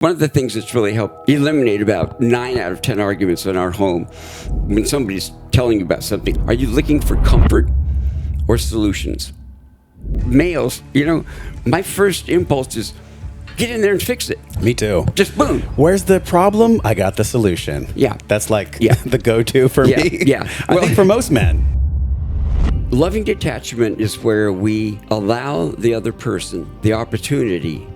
One of the things that's really helped eliminate about 9 out of 10 arguments in our home, when somebody's telling you about something, are you looking for comfort or solutions? Males, my first impulse is get in there and fix it. Me too. Just boom. Where's the problem? I got the solution. Yeah. That's the go-to for me. Yeah. I think for most men. Loving detachment is where we allow the other person the opportunity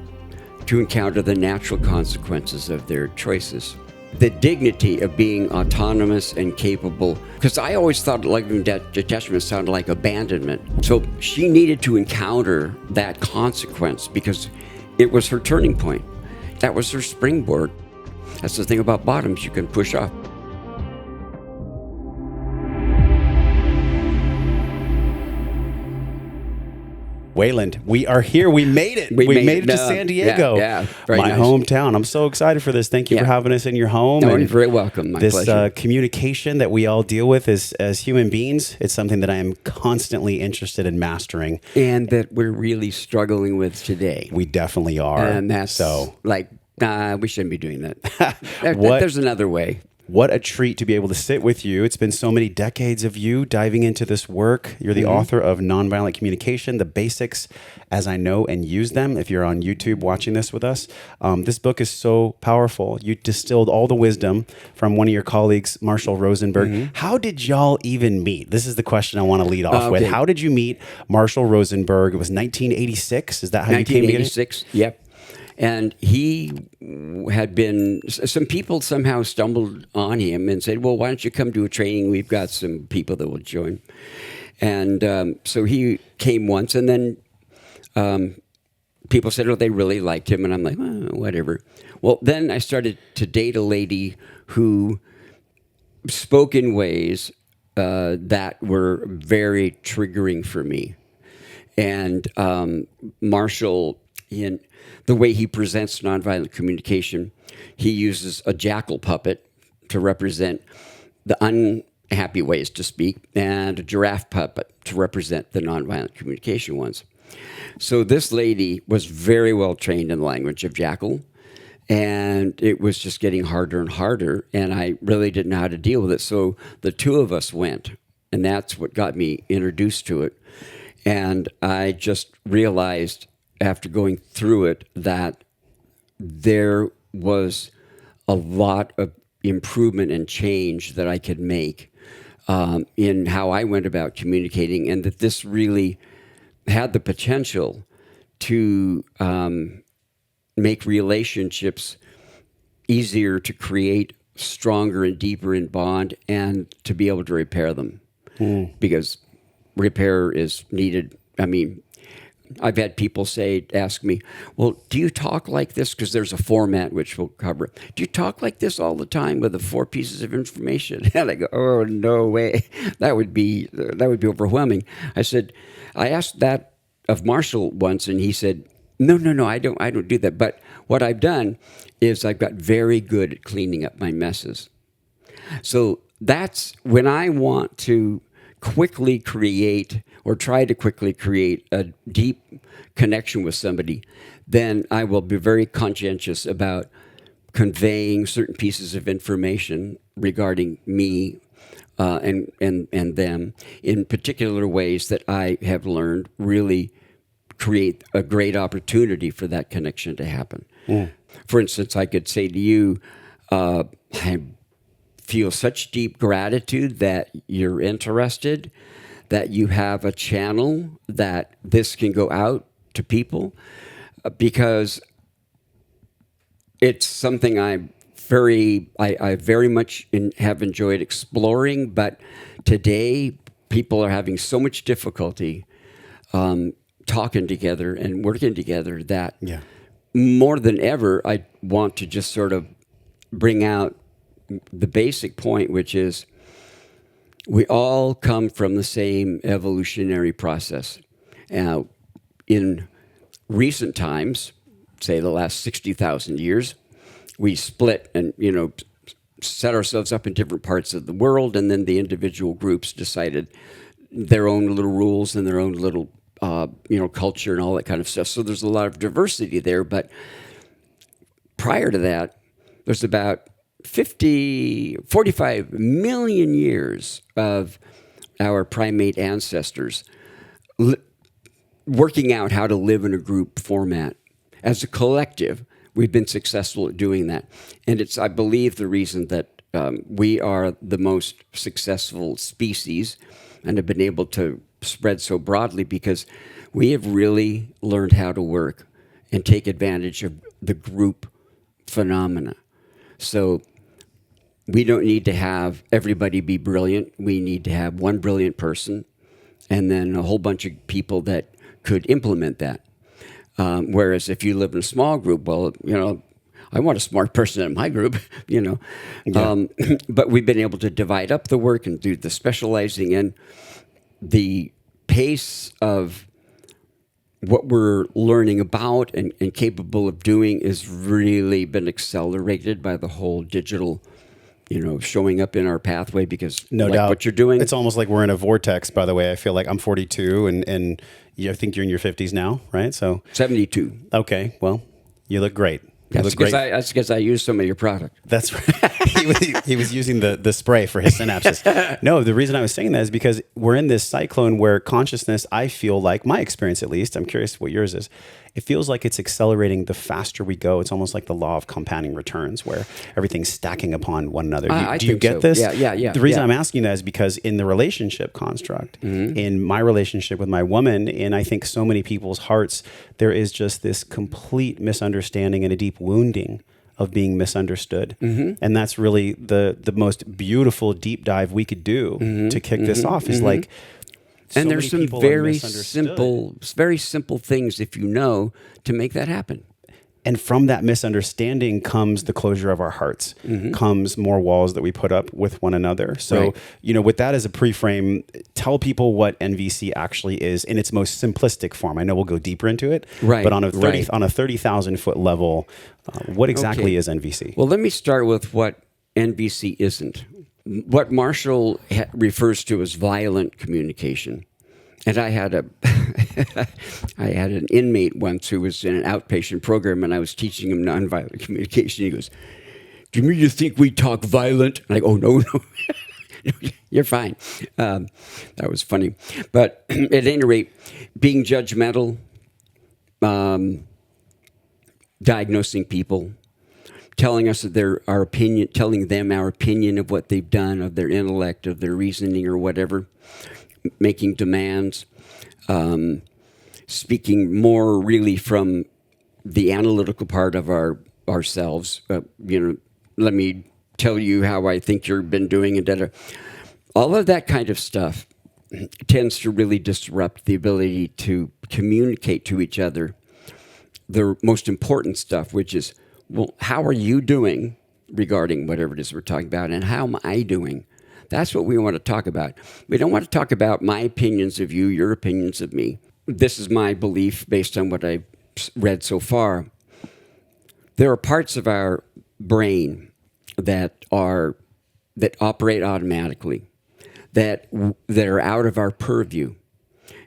to encounter the natural consequences of their choices. The dignity of being autonomous and capable, because I always thought loving detachment sounded like abandonment. So she needed to encounter that consequence because it was her turning point. That was her springboard. That's the thing about bottoms, you can push off. Wayland, we are here. We made it. We made it to San Diego. Yeah, my nice. hometown. I'm so excited for this. Thank you for having us in your home. No, you're very welcome. My pleasure. This communication that we all deal with as human beings, it's something that I am constantly interested in mastering. And that we're really struggling with today. We definitely are. And that's so we shouldn't be doing that. There's another way. What a treat to be able to sit with you. It's been so many decades of you diving into this work. You're the author of Nonviolent Communication, The Basics as I Know and Use Them. If you're on YouTube watching this with us, this book is so powerful. You distilled all the wisdom from one of your colleagues, Marshall Rosenberg. How did y'all even meet? This is the question I want to lead off with. How did you meet Marshall Rosenberg? It was 1986. Is that how you came together? 1986, yep. And he had been, some people somehow stumbled on him and said, well, why don't you come to a training? We've got some people that will join. And so he came once, and then people said, oh, they really liked him. And I'm like, whatever. Well, then I started to date a lady who spoke in ways that were very triggering for me. And Marshall, in the way he presents nonviolent communication, he uses a jackal puppet to represent the unhappy ways to speak and a giraffe puppet to represent the nonviolent communication ones. So this lady was very well trained in the language of jackal, and it was just getting harder and harder, and I really didn't know how to deal with it. So the two of us went, and that's what got me introduced to it. And I just realized after going through it that there was a lot of improvement and change that I could make in how I went about communicating, and that this really had the potential to make relationships easier to create, stronger and deeper in bond, and to be able to repair them. Because repair is needed. I mean, I've had people ask me, well, do you talk like this? Because there's a format which we'll cover. Do you talk like this all the time with the 4 pieces of information? And I go, oh, no way. That would be overwhelming. I asked that of Marshall once, and he said, no, I don't do that. But what I've done is I've got very good at cleaning up my messes. So that's when I want to quickly create or try to quickly create a deep connection with somebody, then I will be very conscientious about conveying certain pieces of information regarding me and them in particular ways that I have learned really create a great opportunity for that connection to happen. For instance, I could say to you, I feel such deep gratitude that you're interested, that you have a channel that this can go out to people, because it's something I very much have enjoyed exploring, but today people are having so much difficulty talking together and working together that more than ever, I want to just sort of bring out the basic point, which is we all come from the same evolutionary process. Now, in recent times, say the last 60,000 years, we split and, set ourselves up in different parts of the world, and then the individual groups decided their own little rules and their own little, culture and all that kind of stuff. So there's a lot of diversity there, but prior to that, there's about 45 million years of our primate ancestors working out how to live in a group format. As a collective, we've been successful at doing that. And it's, I believe, the reason that we are the most successful species and have been able to spread so broadly, because we have really learned how to work and take advantage of the group phenomena. So we don't need to have everybody be brilliant. We need to have one brilliant person and then a whole bunch of people that could implement that. Whereas if you live in a small group, well, I want a smart person in my group, Yeah. But we've been able to divide up the work and do the specializing, and the pace of what we're learning about and capable of doing is really been accelerated by the whole digital, showing up in our pathway, because No like doubt what you're doing. It's almost like we're in a vortex, by the way. I feel like I'm 42 and I think you're in your 50s now, right? So 72. Okay, well, you look great. That's because I use some of your product. That's right. he was using the spray for his synapses. No, the reason I was saying that is because we're in this cyclone where consciousness, I feel like, my experience at least, I'm curious what yours is, it feels like it's accelerating the faster we go. It's almost like the law of compounding returns where everything's stacking upon one another. Do you get this? Yeah. The reason I'm asking that is because in the relationship construct, in my relationship with my woman, in I think so many people's hearts, there is just this complete misunderstanding and a deep wounding of being misunderstood. And that's really the most beautiful deep dive we could do to kick this off is like, and there's some very simple things, if you know, to make that happen. And from that misunderstanding comes the closure of our hearts, comes more walls that we put up with one another. So, with that as a pre-frame, tell people what NVC actually is in its most simplistic form. I know we'll go deeper into it, but on a 30,000 foot level, what exactly is NVC? Well, let me start with what NVC isn't. What Marshall refers to as violent communication. And I had an inmate once who was in an outpatient program, and I was teaching him nonviolent communication. He goes, "Do you mean you think we talk violent?" And I go, "Oh, no, you're fine." That was funny. But at any rate, being judgmental, diagnosing people, telling us that telling them our opinion of what they've done, of their intellect, of their reasoning, or whatever, making demands, speaking more really from the analytical part of ourselves. Let me tell you how I think you've been doing, and all of that kind of stuff tends to really disrupt the ability to communicate to each other the most important stuff, which is, well, how are you doing regarding whatever it is we're talking about, and how am I doing? That's what we want to talk about. We don't want to talk about my opinions of you, your opinions of me. This is my belief based on what I've read so far. There are parts of our brain that operate automatically, that are out of our purview.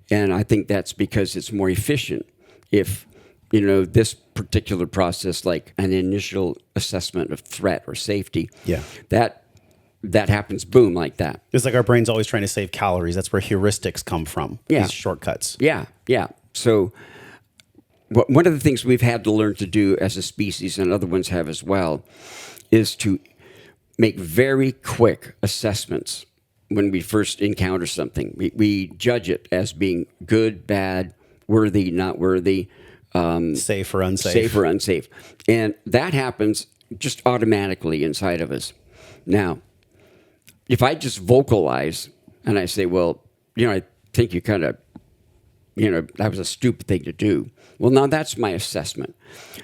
And I think that's because it's more efficient if this particular process, like an initial assessment of threat or safety, that happens, boom, like that. It's like our brain's always trying to save calories. That's where heuristics come from, these shortcuts. Yeah. So one of the things we've had to learn to do as a species, and other ones have as well, is to make very quick assessments when we first encounter something. We judge it as being good, bad, worthy, not worthy, safe or unsafe. Safe or unsafe. And that happens just automatically inside of us. Now, if I just vocalize and I say, well, I think you kind of, that was a stupid thing to do. Well, now that's my assessment.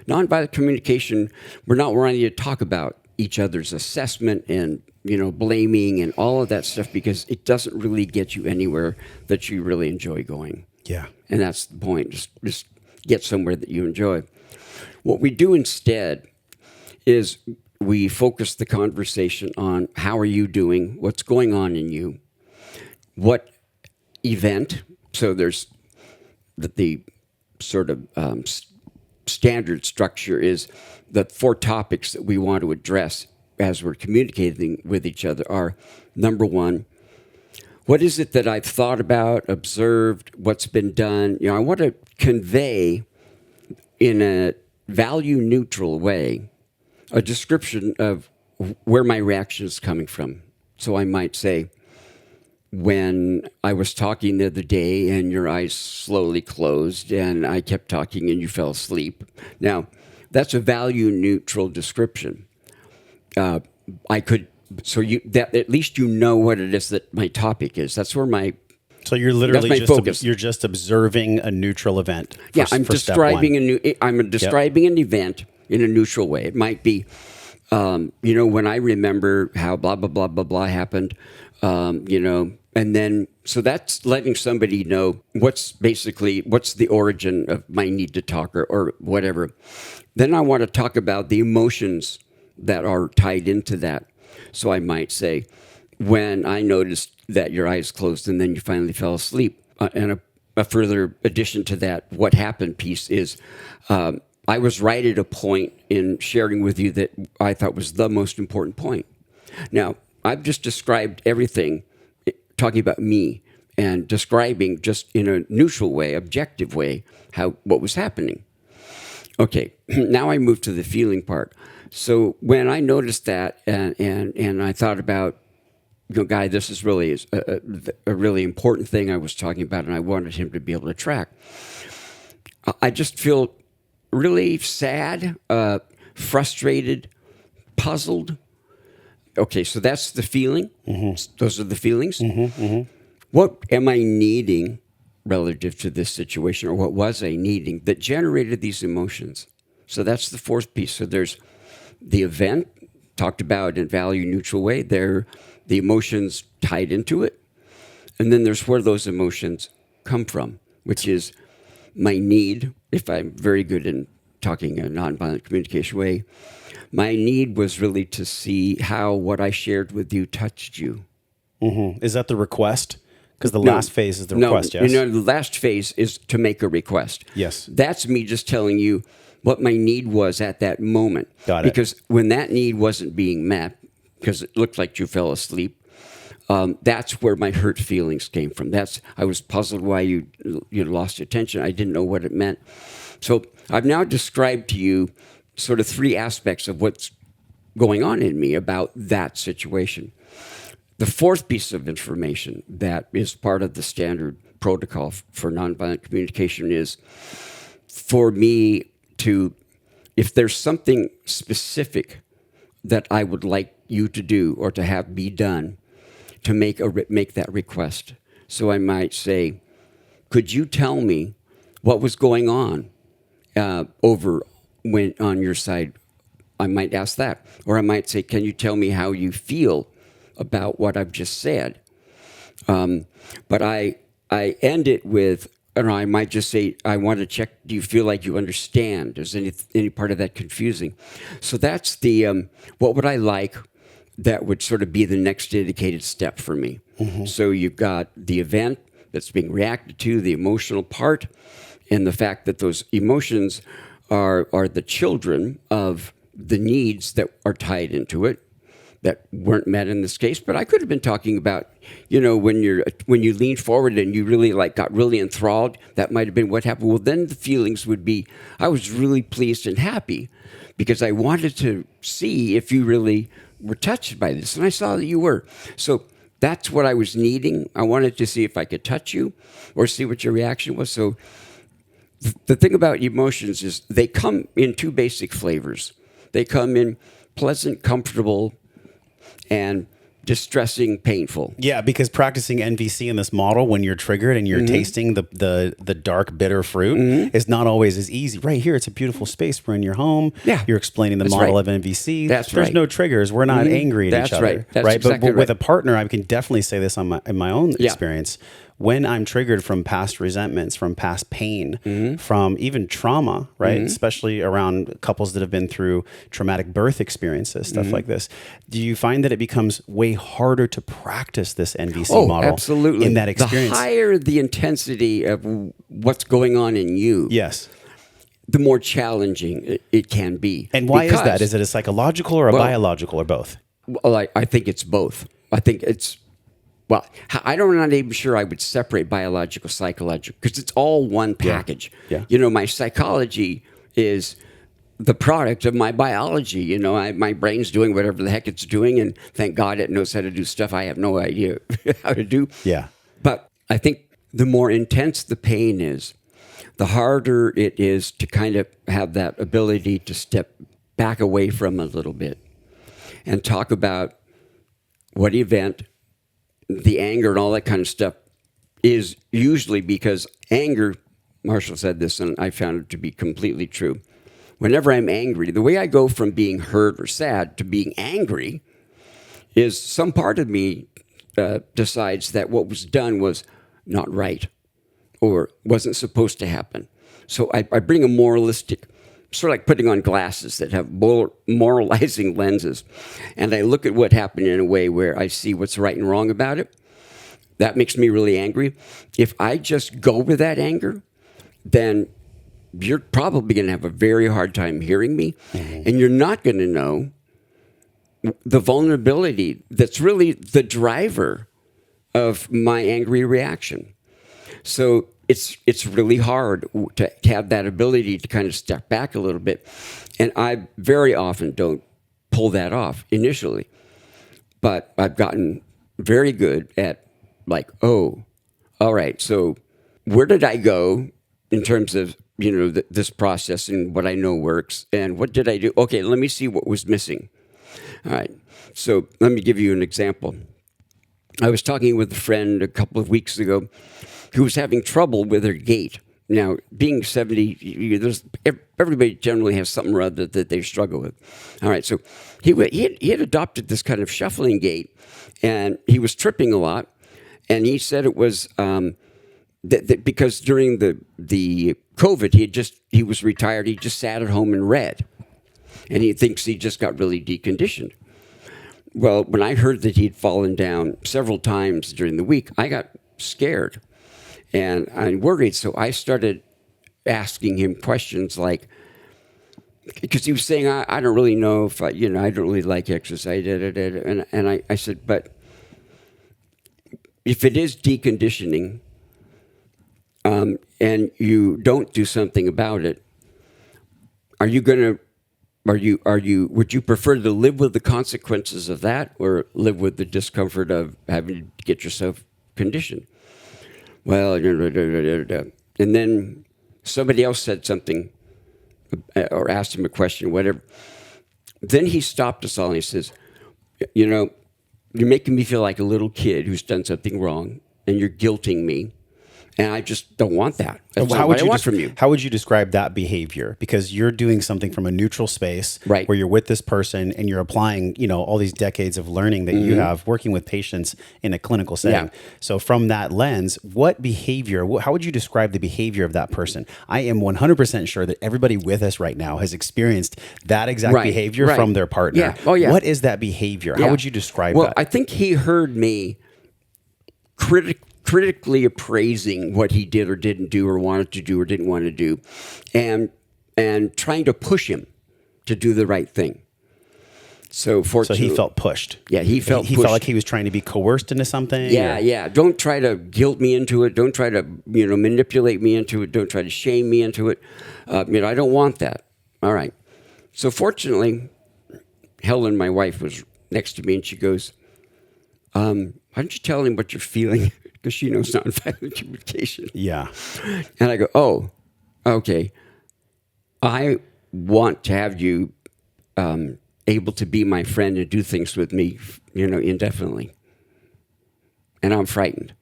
Nonviolent communication, we're not wanting to talk about each other's assessment and, blaming and all of that stuff, because it doesn't really get you anywhere that you really enjoy going. Yeah. And that's the point. Just get somewhere that you enjoy. What we do instead is we focus the conversation on how are you doing, what's going on in you, what event. So there's the sort of standard structure is the 4 topics that we want to address as we're communicating with each other are, number 1, what is it that I've thought about, observed, what's been done? I want to convey in a value-neutral way a description of where my reaction is coming from. So I might say, when I was talking the other day and your eyes slowly closed and I kept talking and you fell asleep. Now, that's a value-neutral description. That at least you know what it is that my topic is. That's where my So you're literally that's my focus. You're just observing a neutral event. I'm describing describing an event in a neutral way. It might be, when I remember how blah blah blah blah blah happened, and then so that's letting somebody know what's the origin of my need to talk or whatever. Then I want to talk about the emotions that are tied into that. So I might say, when I noticed that your eyes closed and then you finally fell asleep, and a further addition to that, what happened piece is, I was right at a point in sharing with you that I thought was the most important point. Now, I've just described everything, talking about me, and describing just in a neutral way, objective way, what was happening. Okay, now I move to the feeling part. So when I noticed that and I thought about, Guy, this is really a really important thing I was talking about, and I wanted him to be able to track. I just feel really sad, frustrated, puzzled. Okay, so that's the feeling. Mm-hmm. Those are the feelings. Mm-hmm, mm-hmm. What am I needing relative to this situation, or what was I needing that generated these emotions? So that's the 4th piece. So there's the event, talked about in value-neutral way. There, the emotions tied into it. And then there's where those emotions come from, which is my need, if I'm very good in talking in a nonviolent communication way, my need was really to see how what I shared with you touched you. Mm-hmm. Is that the request? Because the last phase is the request, yes? The last phase is to make a request. Yes. That's me just telling you what my need was at that moment. Got it. Because when that need wasn't being met, because it looked like you fell asleep, that's where my hurt feelings came from. I was puzzled why you lost your attention. I didn't know what it meant. So I've now described to you sort of 3 aspects of what's going on in me about that situation. The 4th piece of information that is part of the standard protocol for nonviolent communication is for me to, if there's something specific that I would like you to do or to have be done, to make that request. So I might say, could you tell me what was going on over on your side? I might ask that. Or I might say, can you tell me how you feel about what I've just said? But I end it with, or I might just say, I want to check, do you feel like you understand? Is any part of that confusing? So that's the, what would I like that would sort of be the next dedicated step for me. Mm-hmm. So you've got the event that's being reacted to, the emotional part, and the fact that those emotions are the children of the needs that are tied into it that weren't met in this case. But I could have been talking about, when you lean forward and you really got really enthralled, that might have been what happened. Well, then the feelings would be, I was really pleased and happy because I wanted to see if you really were touched by this, and I saw that you were. So that's what I was needing. I wanted to see if I could touch you or see what your reaction was. So the thing about emotions is they come in 2 basic flavors. They come in pleasant, comfortable, and distressing, painful. Yeah, because practicing NVC in this model when you're triggered and you're mm-hmm. tasting the dark, bitter fruit mm-hmm. is not always as easy. Right here, it's a beautiful space. We're in your home. Yeah. You're explaining the model of NVC. There's no triggers. We're not mm-hmm. angry at each other. Right. That's right. Exactly but with a partner, I can definitely say this in my own experience. When I'm triggered from past resentments, from past pain, mm-hmm. from even trauma, right? Mm-hmm. Especially around couples that have been through traumatic birth experiences, stuff mm-hmm. like this. Do you find that it becomes way harder to practice this NVC model? Absolutely. In that experience? The higher the intensity of what's going on in you. Yes. the more challenging it can be. And why is that? Is it a psychological or a biological or both? Well, I think it's both. I think it's, well, I'm not even sure I would separate biological, psychological, because it's all one package. Yeah. My psychology is the product of my biology. My brain's doing whatever the heck it's doing, and thank God it knows how to do stuff I have no idea how to do. Yeah. But I think the more intense the pain is, the harder it is to kind of have that ability to step back away from a little bit and talk about what event, the anger and all that kind of stuff is usually because anger, Marshall said this, and I found it to be completely true. Whenever I'm angry, the way I go from being hurt or sad to being angry is some part of me decides that what was done was not right or wasn't supposed to happen. So I bring a moralistic, sort of like putting on glasses that have moralizing lenses, and I look at what happened in a way where I see what's right and wrong about it. That makes me really angry. If I just go with that anger, then you're probably going to have a very hard time hearing me, and you're not going to know the vulnerability that's really the driver of my angry reaction. So it's really hard to have that ability to kind of step back a little bit, and I very often don't pull that off initially, but I've gotten very good at like, oh, all right, so where did I go in terms of this process and what I know works, and what did I do? Okay, let me see what was missing. All right, so let me give you an example. I was talking with a friend a couple of weeks ago who was having trouble with her gait. Now, being 70, everybody generally has something or other that they struggle with. All right, so he had adopted this kind of shuffling gait, and he was tripping a lot, and he said it was that because during the COVID, he was retired, he just sat at home and read, and he thinks he just got really deconditioned. Well, when I heard that he'd fallen down several times during the week, I got scared and I'm worried. So I started asking him questions like, because he was saying, I don't really know if I don't really like exercise. And I said, but if it is deconditioning and you don't do something about it, would you prefer to live with the consequences of that or live with the discomfort of having to get yourself conditioned? Well, and then somebody else said something or asked him a question, whatever. Then he stopped us all and he says, you're making me feel like a little kid who's done something wrong and you're guilting me. And I just don't want that. That's not what I want from you. How would you describe that behavior? Because you're doing something from a neutral space, right, where you're with this person and you're applying, all these decades of learning that you have working with patients in a clinical setting. Yeah. So from that lens, what behavior, how would you describe the behavior of that person? I am 100% sure that everybody with us right now has experienced that exact behavior from their partner. Yeah. Oh, yeah. What is that behavior? How would you describe that? Well, I think he heard me critically appraising what he did or didn't do or wanted to do or didn't want to do, and trying to push him to do the right thing. So he felt pushed. Yeah, he felt he pushed. felt like he was trying to be coerced into something. Yeah. Don't try to guilt me into it. Don't try to manipulate me into it. Don't try to shame me into it. I don't want that. All right. So fortunately, Helen, my wife, was next to me, and she goes, "Why don't you tell him what you're feeling?" Because she knows nonviolent communication. Yeah. And I go, oh, okay. I want to have you able to be my friend and do things with me, indefinitely. And I'm frightened.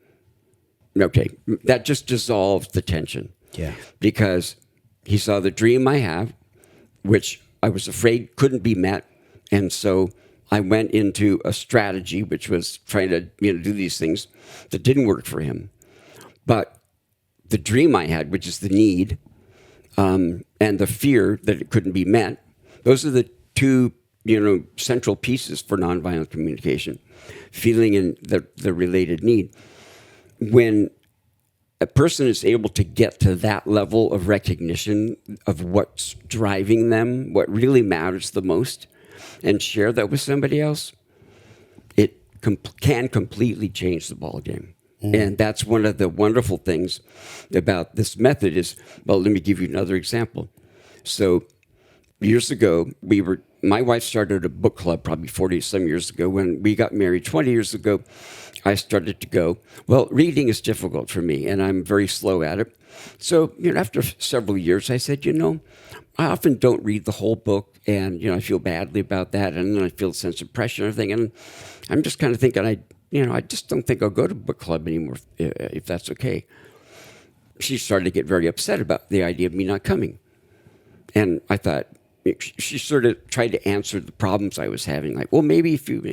Okay. That just dissolved the tension. Yeah. Because he saw the dream I have, which I was afraid couldn't be met. And so I went into a strategy, which was trying to do these things that didn't work for him. But the dream I had, which is the need, and the fear that it couldn't be met, those are the two central pieces for nonviolent communication, feeling and the related need. When a person is able to get to that level of recognition of what's driving them, what really matters the most, and share that with somebody else, it can completely change the ballgame. And that's one of the wonderful things about this method is, well, let me give you another example. So years ago, my wife started a book club probably 40-some years ago. When we got married 20 years ago, I started to go, well, reading is difficult for me, and I'm very slow at it. So, after several years, I said, I often don't read the whole book, and, I feel badly about that, and then I feel a sense of pressure and everything, and I'm just kind of thinking, I just don't think I'll go to book club anymore, if that's okay. She started to get very upset about the idea of me not coming. And I thought, she sort of tried to answer the problems I was having, like, well, maybe if you...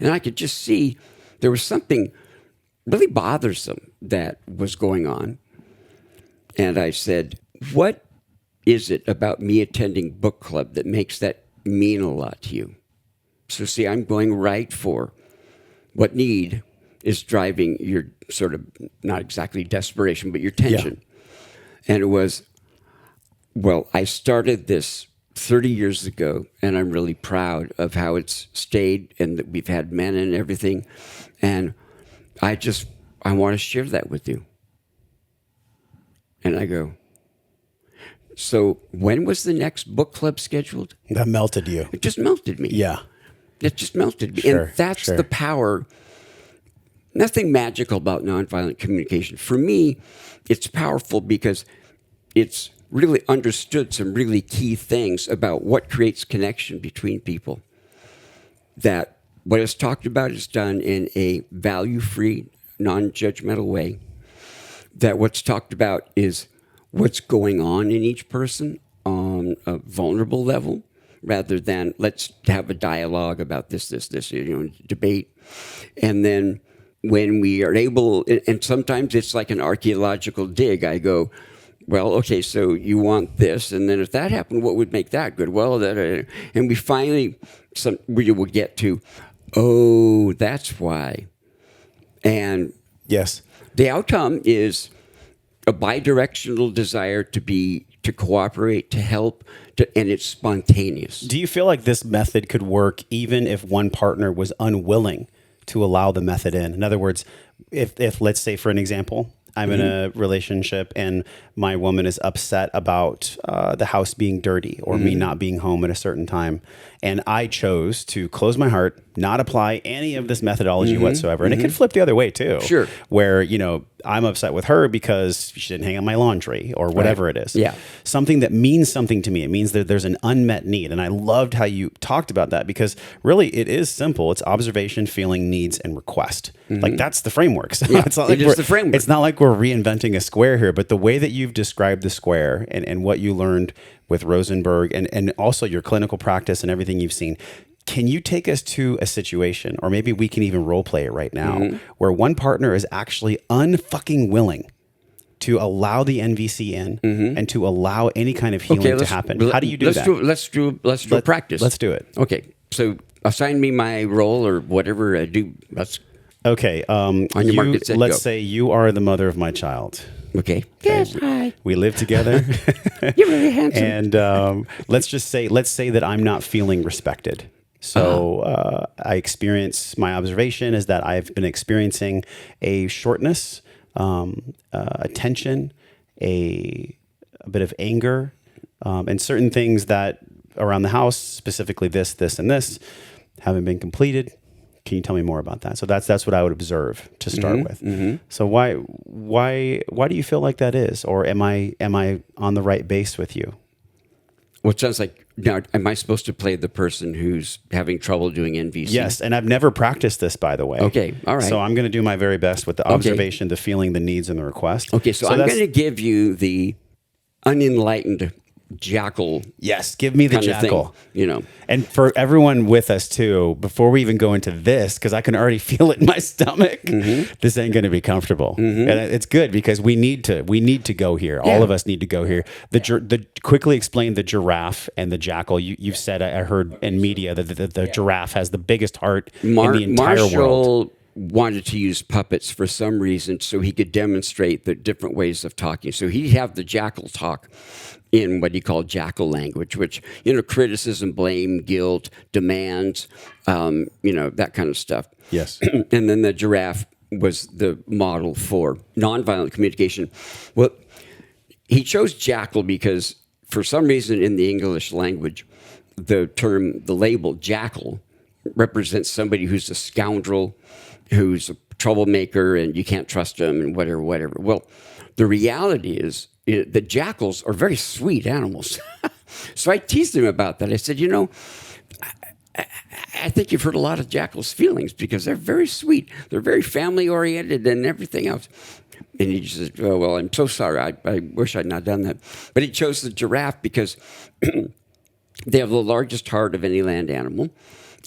And I could just see there was something really bothersome that was going on. And I said, what is it about me attending book club that makes that mean a lot to you? So see, I'm going right for what need is driving your sort of, not exactly desperation, but your tension. Yeah. And it was, well, I started this 30 years ago, and I'm really proud of how it's stayed and that we've had men and everything. And I want to share that with you. And I go, so when was the next book club scheduled? That melted you. It just melted me. Yeah. It just melted me. Sure, and that's the power. Nothing magical about nonviolent communication. For me, it's powerful because it's really understood some really key things about what creates connection between people. That what is talked about is done in a value-free, non-judgmental way. That what's talked about is what's going on in each person on a vulnerable level, rather than let's have a dialogue about this, debate. And then when we are able, and sometimes it's like an archaeological dig, I go, well, okay, so you want this, and then if that happened, what would make that good? Well, and we finally, we will get to, oh, that's why. And yes, the outcome is a bidirectional desire to cooperate, to help, and it's spontaneous. Do you feel like this method could work even if one partner was unwilling to allow the method in? In other words, if let's say, for an example, I'm in a relationship and my woman is upset about the house being dirty or me not being home at a certain time. And I chose to close my heart, not apply any of this methodology whatsoever. And it could flip the other way too. Sure. Where, I'm upset with her because she didn't hang up my laundry or whatever it is. Yeah. Something that means something to me. It means that there's an unmet need. And I loved how you talked about that because really it is simple. It's observation, feeling, needs, and request. Like that's the framework. So yeah, it's not like the framework. It's not like we're reinventing a square here, but the way that you've described the square and what you learned with Rosenberg and also your clinical practice and everything you've seen, can you take us to a situation, or maybe we can even role play it right now, where one partner is actually unfucking willing to allow the NVC in and to allow any kind of healing to happen? How do you do that? Let's do a practice. Let's do it. Okay, so assign me my role or whatever I do. Okay. On your mark, get set, let's go. say you are the mother of my child. Okay. Yes, hi. We live together. You're really handsome. And let's say that I'm not feeling respected. So I experience, my observation is that I've been experiencing a shortness, a tension, a bit of anger, and certain things that around the house, specifically this, and this, haven't been completed. Can you tell me more about that? So that's what I would observe to start with. So why do you feel like that is, or am I on the right base with you? Well, it sounds like, now, am I supposed to play the person who's having trouble doing NVC? Yes, and I've never practiced this, by the way. Okay, all right. So I'm going to do my very best with the observation, the feeling, the needs, and the request. Okay, so I'm going to give you the unenlightened jackal. Yes, give me the jackal. Thing, And for everyone with us too, before we even go into this, because I can already feel it in my stomach, this ain't going to be comfortable. And it's good because we need to go here. Yeah. All of us need to go here. Quickly explain the giraffe and the jackal. You've said, I heard in media that the giraffe has the biggest heart in the entire world. wanted to use puppets for some reason so he could demonstrate the different ways of talking. So he'd have the jackal talk in what he called jackal language, which, criticism, blame, guilt, demands, that kind of stuff. Yes. And then the giraffe was the model for nonviolent communication. Well, he chose jackal because for some reason in the English language, the label jackal represents somebody who's a scoundrel, who's a troublemaker, and you can't trust them, and whatever. Well, the reality is the jackals are very sweet animals. So I teased him about that. I said, I think you've hurt a lot of jackals' feelings because they're very sweet. They're very family-oriented and everything else. And he just said, oh, well, I'm so sorry. I wish I'd not done that. But he chose the giraffe because they have the largest heart of any land animal.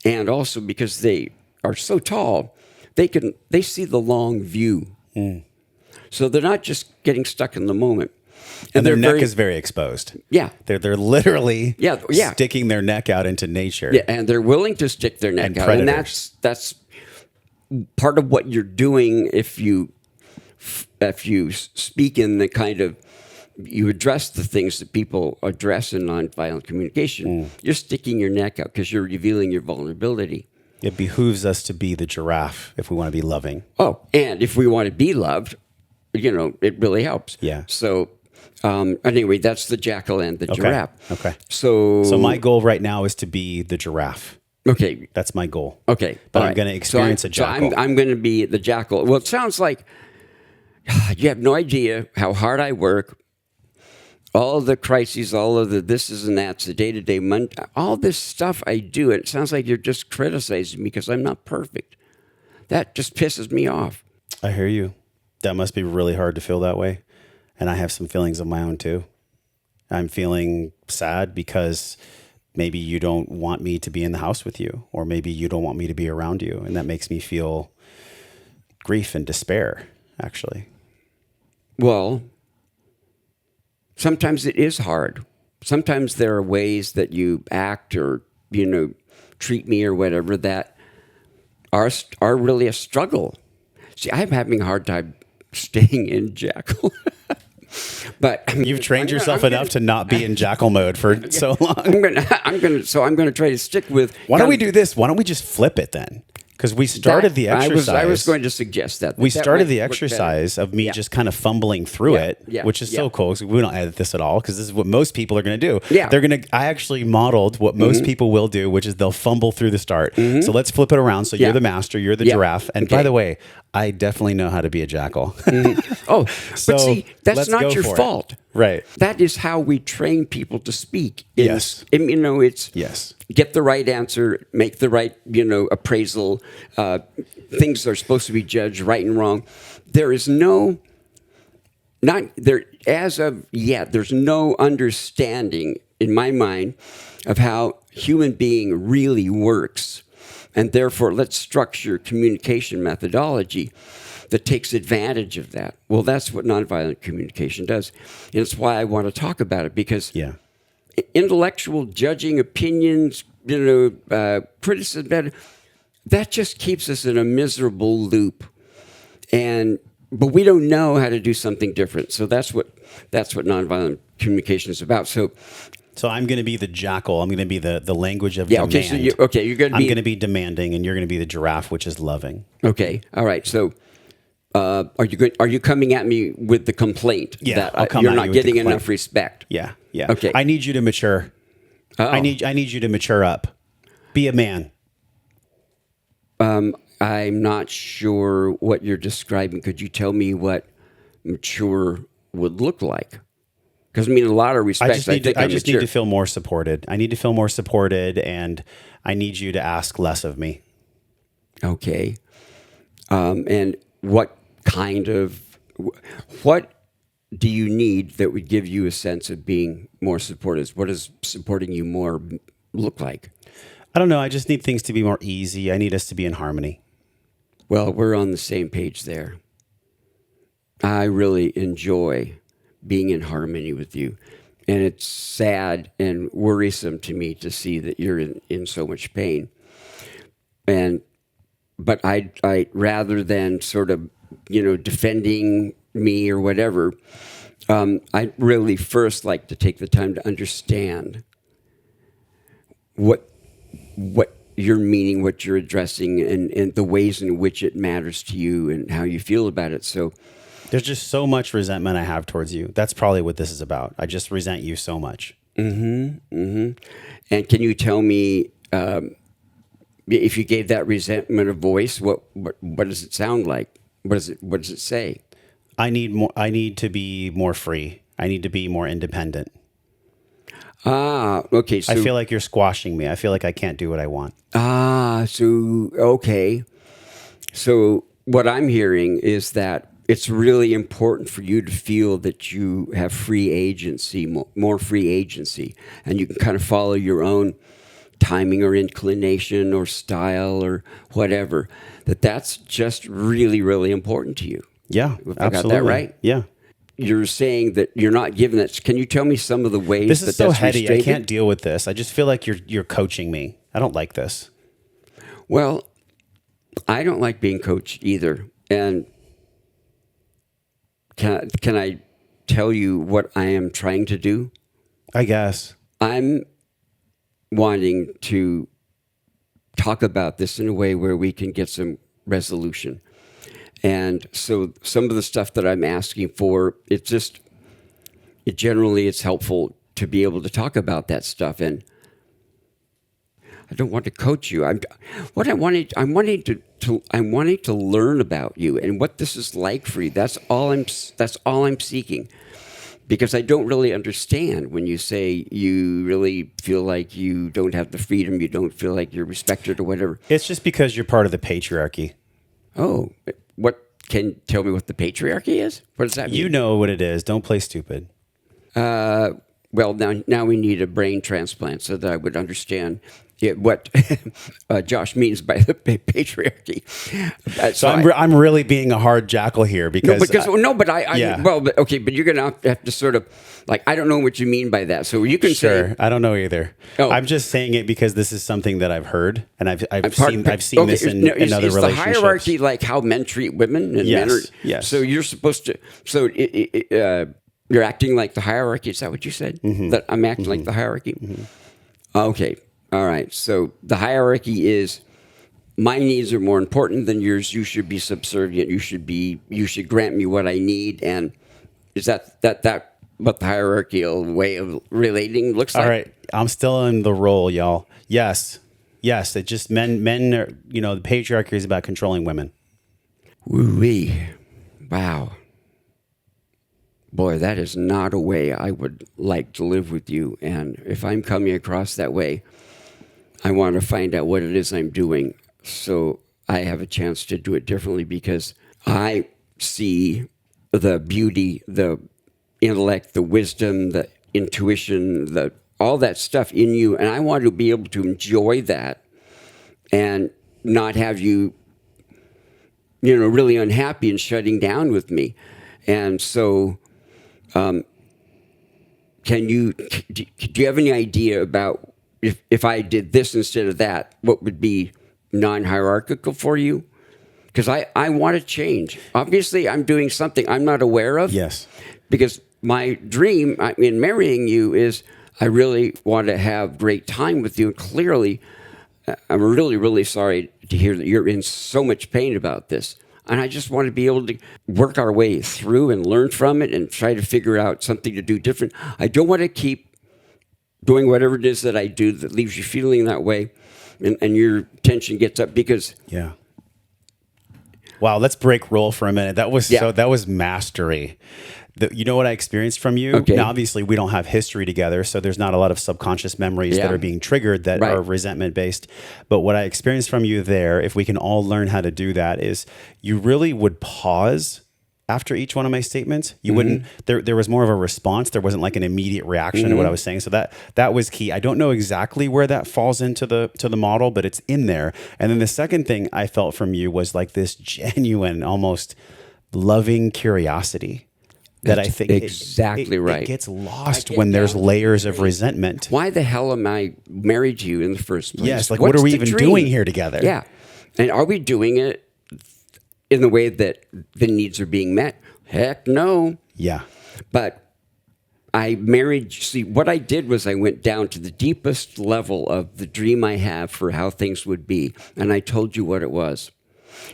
And also because they are so tall, they see the long view. Mm. So they're not just getting stuck in the moment. And their neck is very exposed. Yeah. They're literally sticking their neck out into nature. Yeah, and they're willing to stick their neck out. Predators. And that's part of what you're doing if you speak in the kind of, you address the things that people address in nonviolent communication. Mm. You're sticking your neck out because you're revealing your vulnerability. It behooves us to be the giraffe if we want to be loving. Oh, and if we want to be loved, it really helps. Yeah. So anyway, that's the jackal and the giraffe. Okay. So my goal right now is to be the giraffe. Okay. That's my goal. Okay. But I'm going to experience a jackal. So I'm going to be the jackal. Well, it sounds like you have no idea how hard I work. All of the crises, all of the thises and that's, the day-to-day, all this stuff I do, and it sounds like you're just criticizing me because I'm not perfect. That just pisses me off. I hear you. That must be really hard to feel that way. And I have some feelings of my own too. I'm feeling sad because maybe you don't want me to be in the house with you, or maybe you don't want me to be around you. And that makes me feel grief and despair, actually. Well, sometimes it is hard. Sometimes there are ways that you act or, treat me or whatever that are really a struggle. See, I'm having a hard time staying in jackal. But you've trained yourself enough to not be in jackal mode for so long. I'm gonna try to stick with. Why don't we do this? Why don't we just flip it then? Because we started the exercise. I was going to suggest that. We started the exercise of me just kind of fumbling through it, which is so cool. We don't edit this at all because this is what most people are going to do. Yeah. I actually modeled what most people will do, which is they'll fumble through the start. Mm-hmm. So let's flip it around. So you're the master, you're the giraffe. And by the way, I definitely know how to be a jackal. Mm-hmm. Oh, so but see, that's not your fault. Right. That is how we train people to speak. Yes. It's yes. Get the right answer, make the right, appraisal. Things are supposed to be judged right and wrong. There is not there as of yet. There's no understanding in my mind of how human being really works, and therefore let's structure communication methodology that takes advantage of that. Well, that's what nonviolent communication does. And it's why I want to talk about it, because intellectual judging, opinions, criticism, that just keeps us in a miserable loop. But we don't know how to do something different. So that's what nonviolent communication is about. So I'm going to be the jackal. I'm going to be the language of demand. Okay. So you're going to be. I'm going to be demanding, and you're going to be the giraffe, which is loving. Okay. All right. So. Are you coming at me with the complaint that you're not getting enough respect? Yeah. Okay. I need you to mature. I need you to mature up. Be a man. I'm not sure what you're describing. Could you tell me what mature would look like? Because in a lot of respects, I just need to feel more supported. I need to feel more supported, and I need you to ask less of me. Okay. And what do you need that would give you a sense of being more supportive? What does supporting you more look like? I don't know. I just need things to be more easy. I need us to be in harmony. Well, we're on the same page there. I really enjoy being in harmony with you. And it's sad and worrisome to me to see that you're in so much pain. And but I rather than sort of, defending me or whatever, I really first like to take the time to understand what you're meaning, what you're addressing, and the ways in which it matters to you and how you feel about it. So There's just so much resentment I have towards you. That's probably what this is about. I just resent you so much. and can you tell me, if you gave that resentment a voice, what does it sound like? What does it say? I need to be more free. I need to be more independent. Okay. So I feel like you're squashing me. I feel like I can't do what I want. Okay. So what I'm hearing is that it's really important for you to feel that you have free agency, more free agency, and you can kind of follow your own timing or inclination or style or whatever. That's just really, really important to you. Yeah, If absolutely. I got that right? Yeah. You're saying that you're not giving that. Can you tell me some of the ways This is so that's heady. I restrained? can't deal with this. I just feel like you're coaching me. I don't like this. Well, I don't like being coached either. And can I tell you what I am trying to do? I guess. I'm wanting to talk about this in a way where we can get some resolution. And so some of the stuff that I'm asking for, generally it's helpful to be able to talk about that stuff. And I don't want to coach you. I'm wanting to learn about you and what this is like for you. That's all I'm seeking. Because I don't really understand when you say you really feel like you don't have the freedom, you don't feel like you're respected or whatever. It's just because you're part of the patriarchy. Oh, can you tell me what the patriarchy is? What does that mean? You know what it is. Don't play stupid. Well, now we need a brain transplant so that I would understand what Josh means by the patriarchy. So I'm really being a hard jackal here because but you're gonna have to sort of I don't know what you mean by that. So you can sure. say I don't know either. Oh. I'm just saying it because this is something that I've heard and I've seen this in other is relationships. The hierarchy like how men treat women and men are, yes. So you're supposed to. So you're acting like the hierarchy. Is that what you said? Mm-hmm. That I'm acting like the hierarchy. Mm-hmm. Okay. All right. So the hierarchy is my needs are more important than yours. You should be subservient. You should grant me what I need. And is that what the hierarchical way of relating looks like? All right. I'm still in the role, y'all. Yes. It just men are, the patriarchy is about controlling women. Woo-wee. Wow. Boy, that is not a way I would like to live with you. And if I'm coming across that way, I want to find out what it is I'm doing so I have a chance to do it differently because I see the beauty, the intellect, the wisdom, the intuition, all that stuff in you. And I want to be able to enjoy that and not have you, really unhappy and shutting down with me. And so do you have any idea about if I did this instead of that, what would be non-hierarchical for you? Because I want to change. Obviously, I'm doing something I'm not aware of. Yes. Because my dream in marrying you is I really want to have great time with you. And clearly, I'm really, really sorry to hear that you're in so much pain about this. And I just want to be able to work our way through and learn from it and try to figure out something to do different. I don't want to keep doing whatever it is that I do that leaves you feeling that way and your tension gets up because... Yeah. Wow, let's break roll for a minute. That was mastery. You know what I experienced from you? Okay. Now, obviously, we don't have history together, so there's not a lot of subconscious memories that are being triggered that are resentment-based. But what I experienced from you there, if we can all learn how to do that, is you really would pause after each one of my statements. You wouldn't. There was more of a response. There wasn't like an immediate reaction to what I was saying. So that was key. I don't know exactly where that falls into the model, but it's in there. And then the second thing I felt from you was like this genuine, almost loving curiosity. That I think exactly right. It gets lost when there's layers of resentment. Why the hell am I married to you in the first place? Yes, like what are we even doing here together? Yeah. And are we doing it in the way that the needs are being met? Heck no. Yeah. But what I did was I went down to the deepest level of the dream I have for how things would be. And I told you what it was.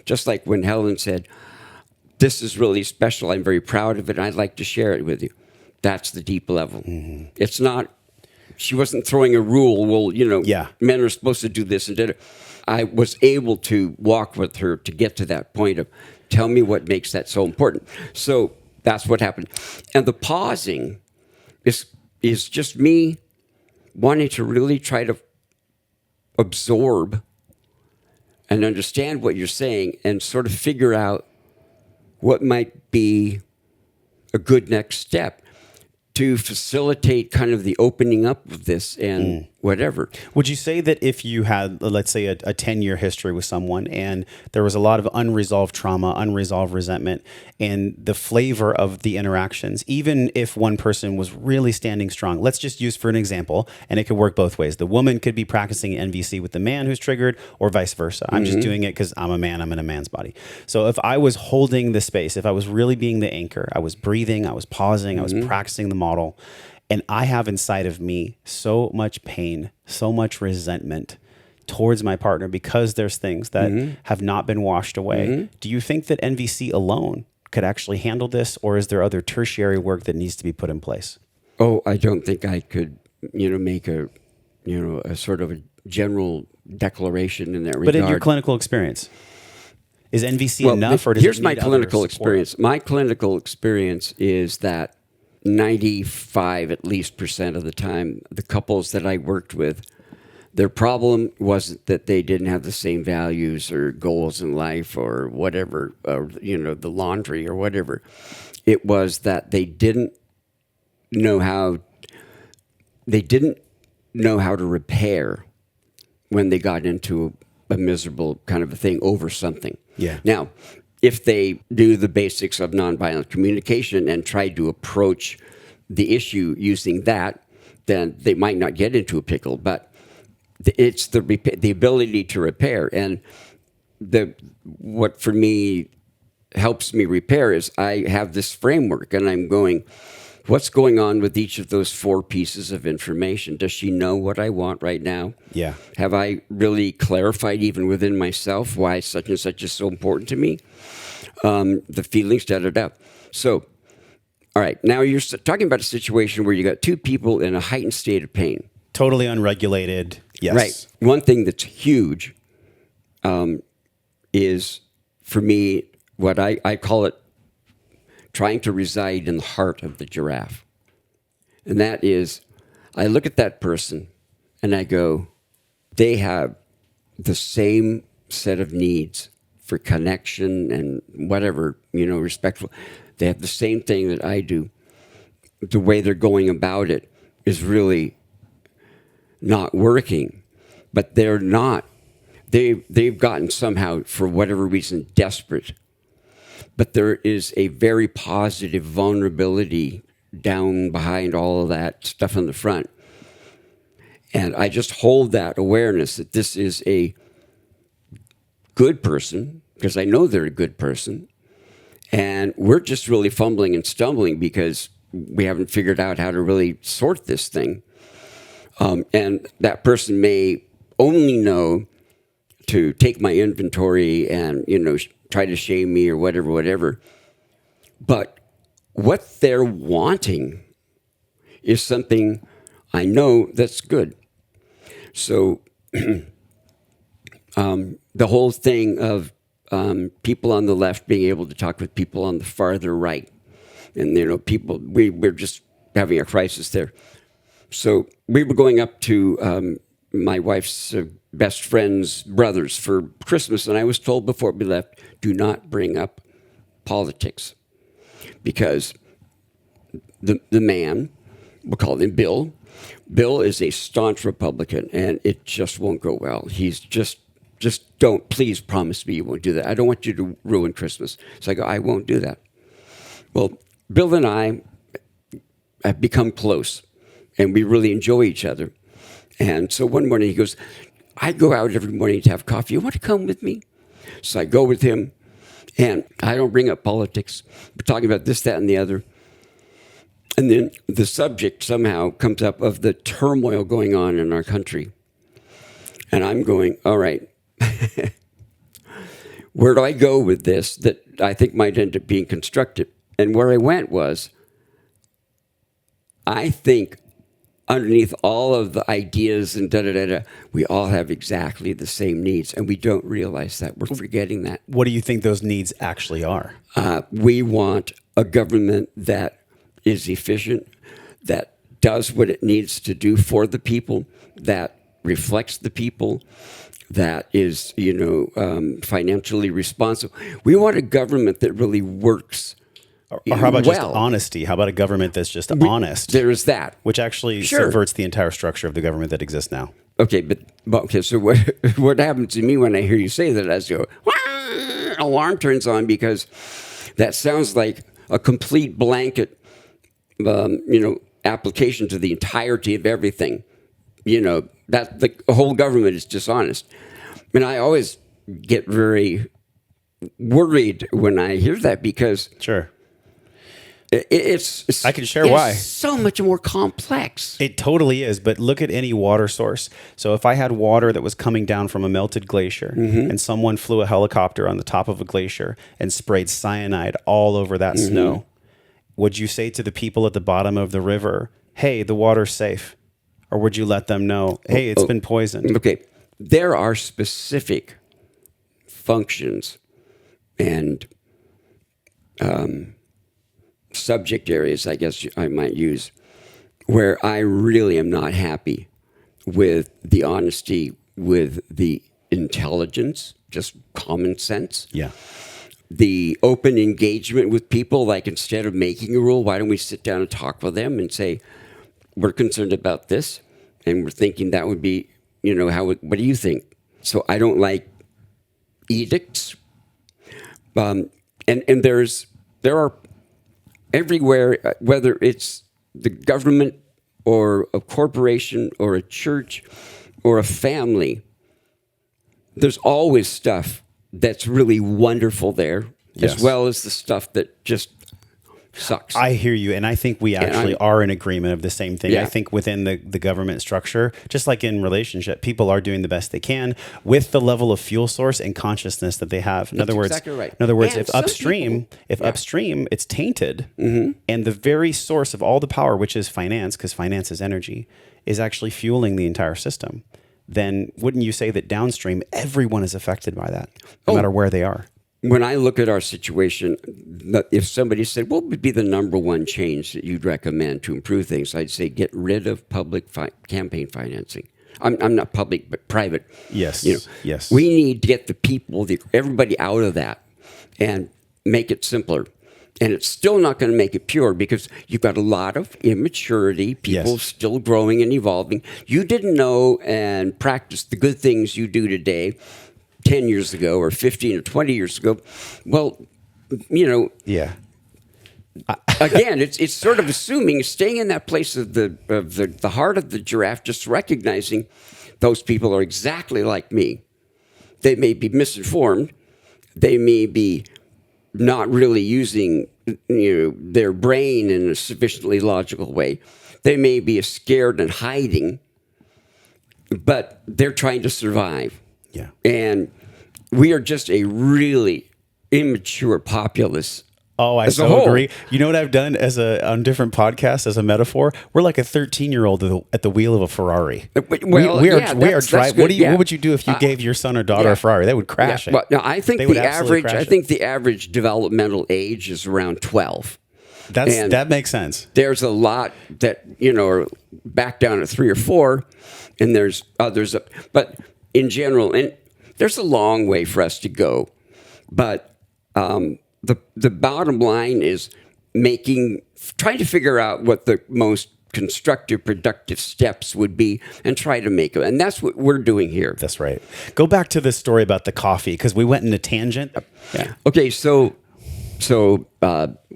Just like when Helen said, this is really special. I'm very proud of it. I'd like to share it with you. That's the deep level. Mm-hmm. It's not, she wasn't throwing a rule. Well, men are supposed to do this and did it. I was able to walk with her to get to that point of, tell me what makes that so important. So that's what happened. And the pausing is just me wanting to really try to absorb and understand what you're saying and sort of figure out what might be a good next step to facilitate kind of the opening up of this and whatever. Would you say that if you had, let's say, a 10-year history with someone and there was a lot of unresolved trauma, unresolved resentment, and the flavor of the interactions, even if one person was really standing strong, let's just use for an example, and it could work both ways. The woman could be practicing NVC with the man who's triggered or vice versa. I'm just doing it because I'm a man, I'm in a man's body. So if I was holding the space, if I was really being the anchor, I was breathing, I was pausing, I was practicing the model, and I have inside of me so much pain, so much resentment towards my partner because there's things that have not been washed away. Do you think that NVC alone could actually handle this, or is there other tertiary work that needs to be put in place? Oh, I don't think I could, make a sort of a general declaration in that regard. But in your clinical experience, is NVC enough, or does here's it my need clinical other support? experience. My clinical experience is that 95 at least % of the time, the couples that I worked with, their problem wasn't that they didn't have the same values or goals in life or whatever, or, the laundry or whatever. It was that they didn't know how to repair when they got into a miserable kind of a thing over something. Yeah. Now, if they do the basics of nonviolent communication and try to approach the issue using that, then they might not get into a pickle. But it's the ability to repair. And what for me helps me repair is I have this framework, and I'm going, what's going on with each of those 4 pieces of information? Does she know what I want right now? Yeah. Have I really clarified even within myself why such and such is so important to me? The feelings, da-da-da. So, all right, now you're talking about a situation where you got 2 people in a heightened state of pain. Totally unregulated. Yes. Right. One thing that's huge is, for me, what I call it trying to reside in the heart of the giraffe. And that is, I look at that person and I go, they have the same set of needs for connection and whatever, respectful. They have the same thing that I do. The way they're going about it is really not working, but they're not. They've gotten somehow, for whatever reason, desperate. But there is a very positive vulnerability down behind all of that stuff in the front. And I just hold that awareness that this is a good person, because I know they're a good person. And we're just really fumbling and stumbling because we haven't figured out how to really sort this thing. And that person may only know to take my inventory and, try to shame me or whatever. But what they're wanting is something I know that's good. So the whole thing of people on the left being able to talk with people on the farther right, and we're just having a crisis there. So we were going up to my wife's best friend's brothers for Christmas, and I was told before we left, do not bring up politics, because the man, we'll call him Bill. Bill is a staunch Republican, and it just won't go well. He's just don't, please promise me you won't do that. I don't want you to ruin Christmas. So I go, I won't do that. Well, Bill and I have become close, and we really enjoy each other. And so one morning he goes, I go out every morning to have coffee. You want to come with me? So I go with him, and I don't bring up politics. We're talking about this, that, and the other. And then the subject somehow comes up of the turmoil going on in our country. And I'm going, all right, where do I go with this that I think might end up being constructive? And where I went was, I think underneath all of the ideas and da-da-da-da, we all have exactly the same needs, and we don't realize that. We're forgetting that. What do you think those needs actually are? We want a government that is efficient, that does what it needs to do for the people, that reflects the people, that is, financially responsible. We want a government that really works. Or how about just honesty? How about a government that's just honest? There is that. Which actually subverts the entire structure of the government that exists now. Okay, so what happens to me when I hear you say that? I go, "Wah!" Alarm turns on, because that sounds like a complete blanket, application to the entirety of everything. That the whole government is dishonest. And I always get very worried when I hear that, because sure. It's I can share why. So much more complex. It totally is, but look at any water source. So if I had water that was coming down from a melted glacier, and someone flew a helicopter on the top of a glacier and sprayed cyanide all over that snow, would you say to the people at the bottom of the river, hey, the water's safe? Or would you let them know, hey, it's been poisoned? Okay, there are specific functions and subject areas, I guess I might use, where I really am not happy with the honesty, with the intelligence, just common sense. Yeah. The open engagement with people, like instead of making a rule, why don't we sit down and talk with them and say, we're concerned about this, and we're thinking that would be, what do you think? So I don't like edicts. And there are everywhere, whether it's the government or a corporation or a church or a family, there's always stuff that's really wonderful there, as well as the stuff that just sucks. I hear you, and I think we actually are in agreement of the same thing. Yeah. I think within the government structure, just like in relationship, people are doing the best they can with the level of fuel source and consciousness that they have. In other words, exactly right. In other words, and if upstream, it's tainted, and the very source of all the power, which is finance, because finance is energy, is actually fueling the entire system, then wouldn't you say that downstream, everyone is affected by that, no matter where they are? When I look at our situation, if somebody said, what would be the number one change that you'd recommend to improve things? I'd say get rid of public campaign financing. I'm not public, but private. Yes, yes. We need to get the people, everybody out of that and make it simpler. And it's still not going to make it pure, because you've got a lot of immaturity, people still growing and evolving. You didn't know and practice the good things you do today 10 years ago or 15 or 20 years ago. Well, Yeah. Again, it's sort of assuming, staying in that place of the heart of the giraffe, just recognizing those people are exactly like me. They may be misinformed. They may be not really using their brain in a sufficiently logical way. They may be scared and hiding, but they're trying to survive. Yeah. And we are just a really immature populace. Oh, I so agree. You know what I've done on different podcasts as a metaphor? We're like a 13-year-old at the wheel of a Ferrari. Well, we are driving. What would you do if you gave your son or daughter a Ferrari? They would crash it. Well, no, I think the average developmental age is around 12. That makes sense. There's a lot that are back down at 3 or 4, and there's others but in general, and there's a long way for us to go. But the bottom line is trying to figure out what the most constructive, productive steps would be and try to make them. And that's what we're doing here. That's right. Go back to this story about the coffee, because we went in a tangent. Yeah. Okay, so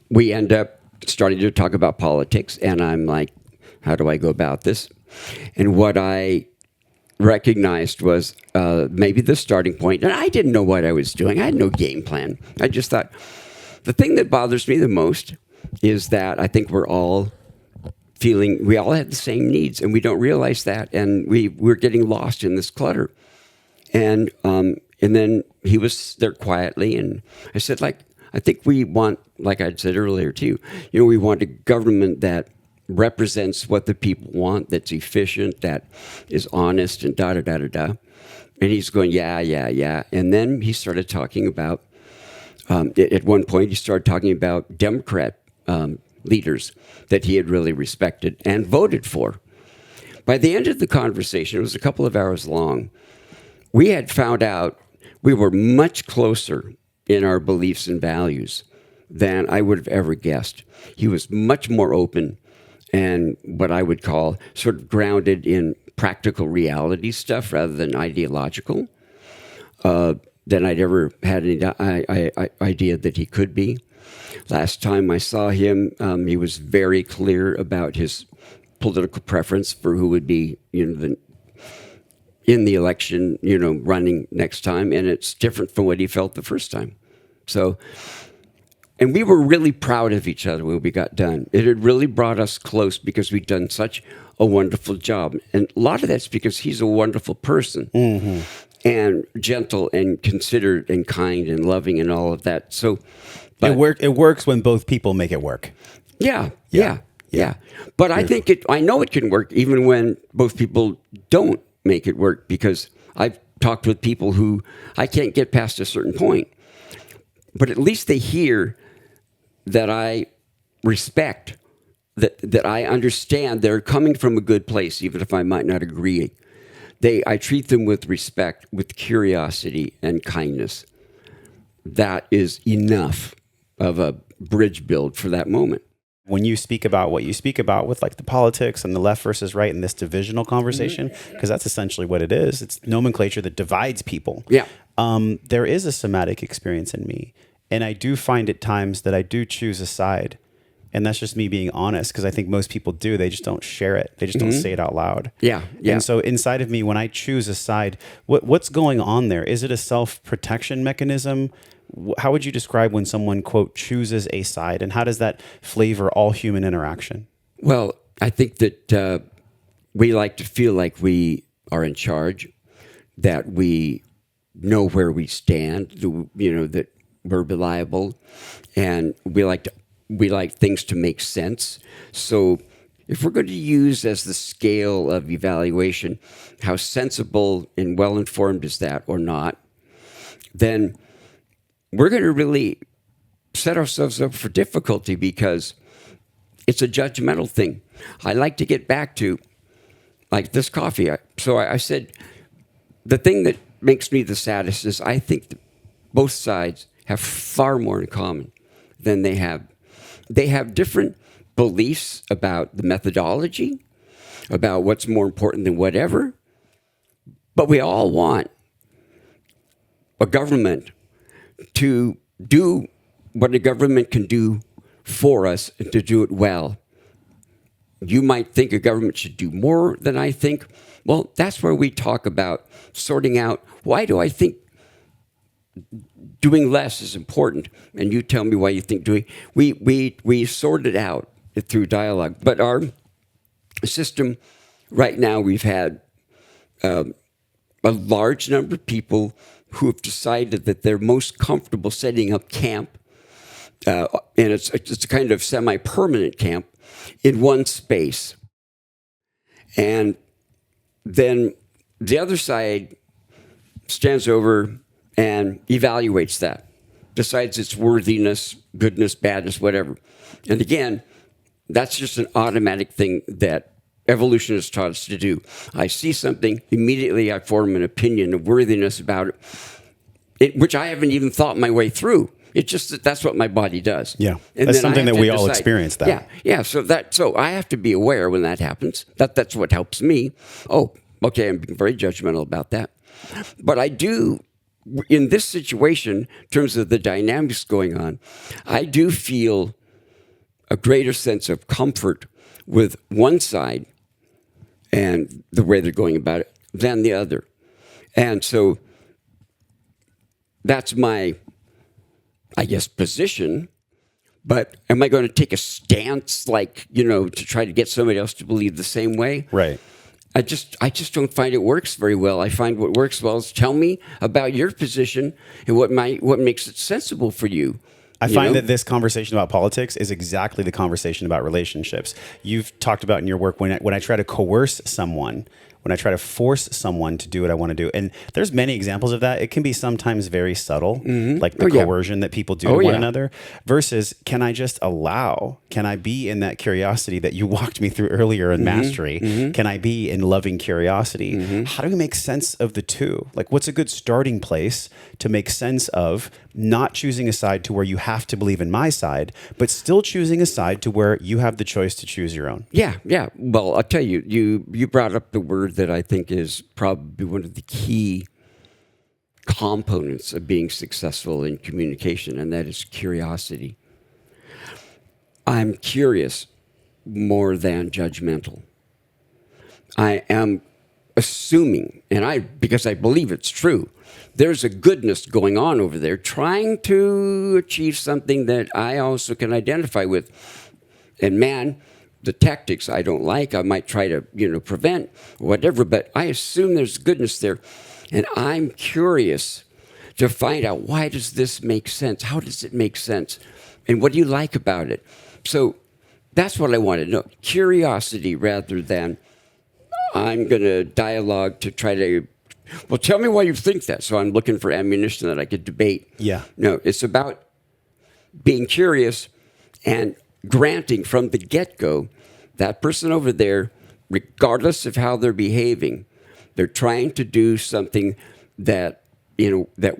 we end up starting to talk about politics, and I'm like, how do I go about this? And what I recognized was maybe the starting point. And I didn't know what I was doing. I had no game plan. I just thought the thing that bothers me the most is that I think we're all feeling, we all have the same needs, and we don't realize that. And we're getting lost in this clutter. And then he was there quietly, and I said, I think we want, like I said earlier too, we want a government that represents what the people want, that's efficient, that is honest, and da-da-da-da-da. And he's going, yeah. And then he started talking about, at one point, he started talking about Democrat leaders that he had really respected and voted for. By the end of the conversation, it was a couple of hours long, we had found out we were much closer in our beliefs and values than I would have ever guessed. He was much more open and what I would call sort of grounded in practical reality stuff rather than ideological than I'd ever had any idea that he could be. Last time I saw him, he was very clear about his political preference for who would be, in the election, running next time, and it's different from what he felt the first time. So, and we were really proud of each other when we got done. It had really brought us close because we'd done such a wonderful job. And a lot of that's because he's a wonderful person and gentle and considerate and kind and loving and all of that. So, but it works when both people make it work. Yeah. But I think I know it can work even when both people don't make it work, because I've talked with people who I can't get past a certain point, but at least they hear that I respect, that I understand they're coming from a good place, even if I might not agree. I treat them with respect, with curiosity and kindness. That is enough of a bridge build for that moment. When you speak about what you speak about with like the politics and the left versus right in this divisional conversation, because that's essentially what it is. It's nomenclature that divides people. Yeah. There is a somatic experience in me. And I do find at times that I do choose a side. And that's just me being honest, because I think most people do. They just don't share it. They just don't say it out loud. Yeah. And so inside of me, when I choose a side, what's going on there? Is it a self-protection mechanism? How would you describe when someone, quote, chooses a side, and how does that flavor all human interaction? Well, I think that we like to feel like we are in charge, that we know where we stand, that we're reliable, and we like things to make sense. So if we're going to use as the scale of evaluation how sensible and well-informed is that or not, then we're going to really set ourselves up for difficulty, because it's a judgmental thing. I like to get back to, like, this coffee. I said, the thing that makes me the saddest is I think that both sides have far more in common than they have. They have different beliefs about the methodology, about what's more important than whatever, but we all want a government to do what a government can do for us and to do it well. You might think a government should do more than I think. Well, that's where we talk about sorting out, why do I think doing less is important? And you tell me why you think doing. We sort it out through dialogue. But our system right now, we've had a large number of people who have decided that they're most comfortable setting up camp, and it's a kind of semi-permanent camp in one space. And then the other side stands over and evaluates that, decides its worthiness, goodness, badness, whatever. And again, that's just an automatic thing that evolution has taught us to do. I see something, immediately I form an opinion of worthiness about it, which I haven't even thought my way through. It's just that's what my body does. Yeah, and that's something that we all experience. That. Yeah. So I have to be aware when that happens. That's what helps me. Oh, okay, I'm being very judgmental about that. But I do, in this situation, in terms of the dynamics going on, I do feel a greater sense of comfort with one side and the way they're going about it. than the other. And so that's my, I guess, position. But am I going to take a stance like, to try to get somebody else to believe the same way? Right. I just don't find it works very well. I find what works well is tell me about your position and what makes it sensible for you. I find that this conversation about politics is exactly the conversation about relationships. You've talked about in your work when I try to coerce someone, when I try to force someone to do what I want to do. And there's many examples of that. It can be sometimes very subtle, like the coercion that people do to one another, versus can I just can I be in that curiosity that you walked me through earlier in mastery? Can I be in loving curiosity? How do we make sense of the two? Like, what's a good starting place to make sense of not choosing a side to where you have to believe in my side, but still choosing a side to where you have the choice to choose your own? Yeah. Well, I'll tell you, you brought up the word that I think is probably one of the key components of being successful in communication, and that is curiosity. I'm curious more than judgmental. I am assuming, because I believe it's true, there's a goodness going on over there trying to achieve something that I also can identify with. And man, the tactics I don't like, I might try to, prevent, whatever, but I assume there's goodness there. And I'm curious to find out, why does this make sense? How does it make sense? And what do you like about it? So that's what I want to know. Curiosity rather than I'm going to dialogue to try to, well, tell me why you think that. So I'm looking for ammunition that I could debate. Yeah. No, it's about being curious and granting from the get-go that person over there, regardless of how they're behaving, they're trying to do something that, that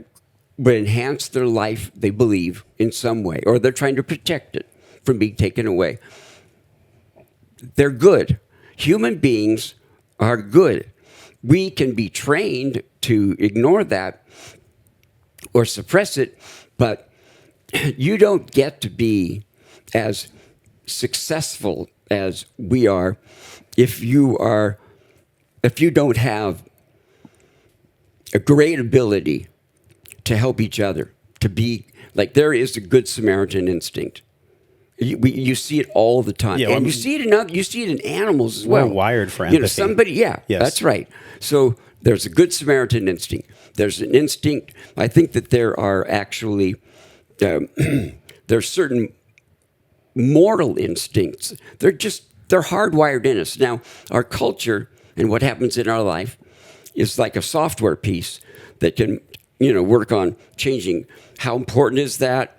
would enhance their life, they believe, in some way, or they're trying to protect it from being taken away. They're good. Human beings are good. We can be trained to ignore that or suppress it, but you don't get to be as successful as we are if you don't have a great ability to help each other, to be like, there is a good Samaritan instinct. You see it all the time, and you see it in animals as well. We're wired for empathy. Yes. That's right. So there's a good Samaritan instinct. There's an instinct. I think that there are actually there's certain moral instincts. They're hardwired in us. Now, our culture and what happens in our life is like a software piece that can, work on changing. How important is that?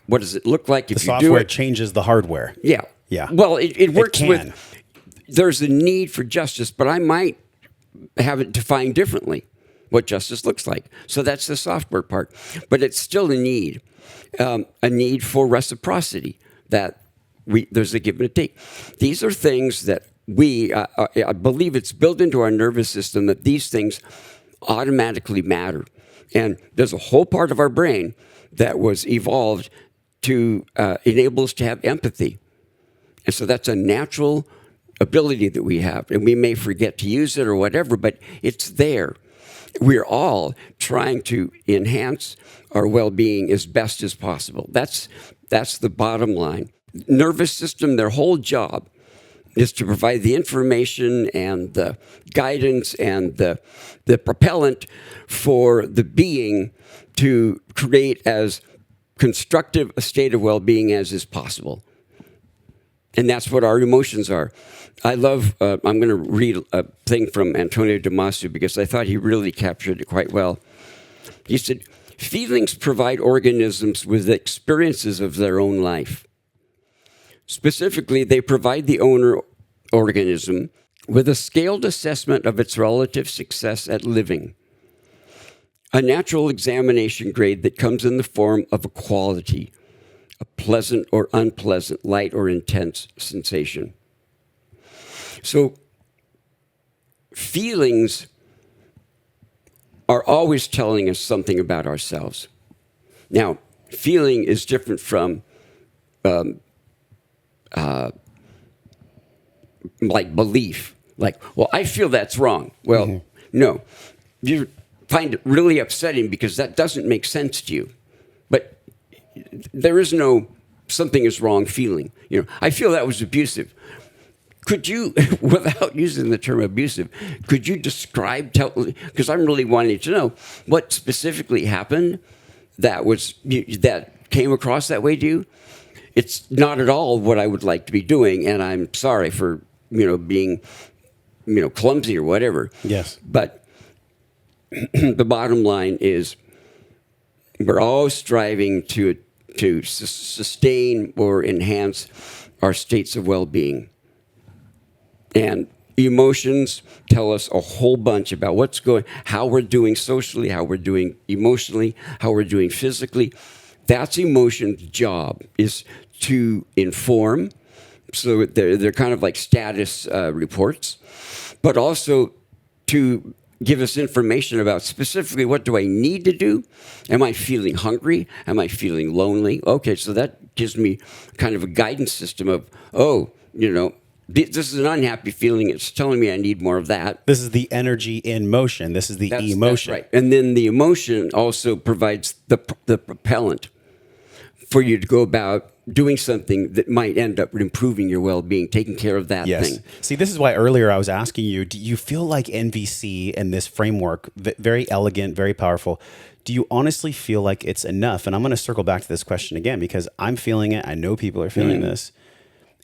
What does it look like if you do it? The software changes the hardware. Yeah. Yeah. Well, it works with, there's a need for justice, but I might have it defined differently, what justice looks like. So that's the software part. But it's still a need for reciprocity, that there's a give and a take. These are things that I believe it's built into our nervous system that these things automatically matter. And there's a whole part of our brain that was evolved to enable us to have empathy. And so that's a natural ability that we have. And we may forget to use it or whatever, but it's there. We're all trying to enhance our well-being as best as possible. That's the bottom line. Nervous system, their whole job is to provide the information and the guidance and the propellant for the being to create as constructive a state of well-being as is possible. And that's what our emotions are. I love, I'm going to read a thing from Antonio Damasio because I thought he really captured it quite well. He said, feelings provide organisms with experiences of their own life. Specifically, they provide the owner organism with a scaled assessment of its relative success at living, a natural examination grade that comes in the form of a quality, a pleasant or unpleasant, light or intense sensation. So feelings are always telling us something about ourselves. Now, feeling is different from like belief. Like, well, I feel that's wrong. Well, No. You find it really upsetting because that doesn't make sense to you. But there is no something is wrong feeling. I feel that was abusive. Could you, without using the term abusive, could you describe, because I'm really wanting to know what specifically happened that came across that way to you? It's not at all what I would like to be doing, and I'm sorry for, being, clumsy or whatever. Yes. But the bottom line is we're all striving to sustain or enhance our states of well-being. And emotions tell us a whole bunch about how we're doing socially, how we're doing emotionally, how we're doing physically. That's emotion's job, is to inform. So they're kind of like status reports, but also to give us information about specifically what do I need to do? Am I feeling hungry? Am I feeling lonely? Okay, so that gives me kind of a guidance system of, this is an unhappy feeling. It's telling me I need more of that. This is the energy in motion. This is the emotion. That's right. And then the emotion also provides the propellant for you to go about doing something that might end up improving your well-being, taking care of that thing. See, this is why earlier I was asking you, do you feel like NVC and this framework, very elegant, very powerful, do you honestly feel like it's enough? And I'm going to circle back to this question again because I'm feeling it. I know people are feeling this.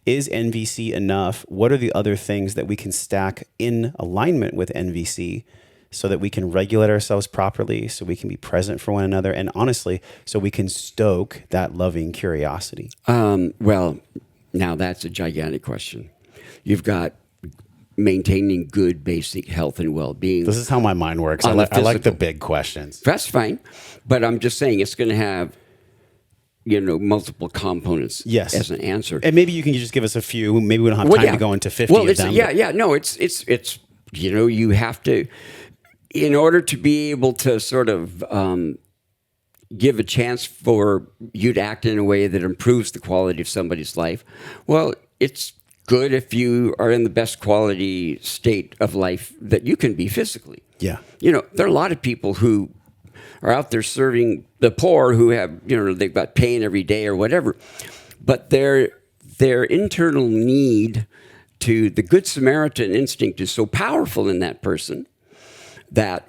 Is NVC enough? What are the other things that we can stack in alignment with NVC so that we can regulate ourselves properly, so we can be present for one another, and honestly, so we can stoke that loving curiosity? Well, now that's a gigantic question. You've got maintaining good basic health and well-being. This is how my mind works. I like the big questions. That's fine. But I'm just saying it's going to have multiple components as an answer. And maybe you can just give us a few. Maybe we don't have time to go into 50 of them. No, it's you have to, in order to be able to sort of give a chance for you to act in a way that improves the quality of somebody's life, well, it's good if you are in the best quality state of life that you can be physically. Yeah. There are a lot of people who are out there serving the poor who have, they've got pain every day or whatever. But their internal need to, the Good Samaritan instinct is so powerful in that person that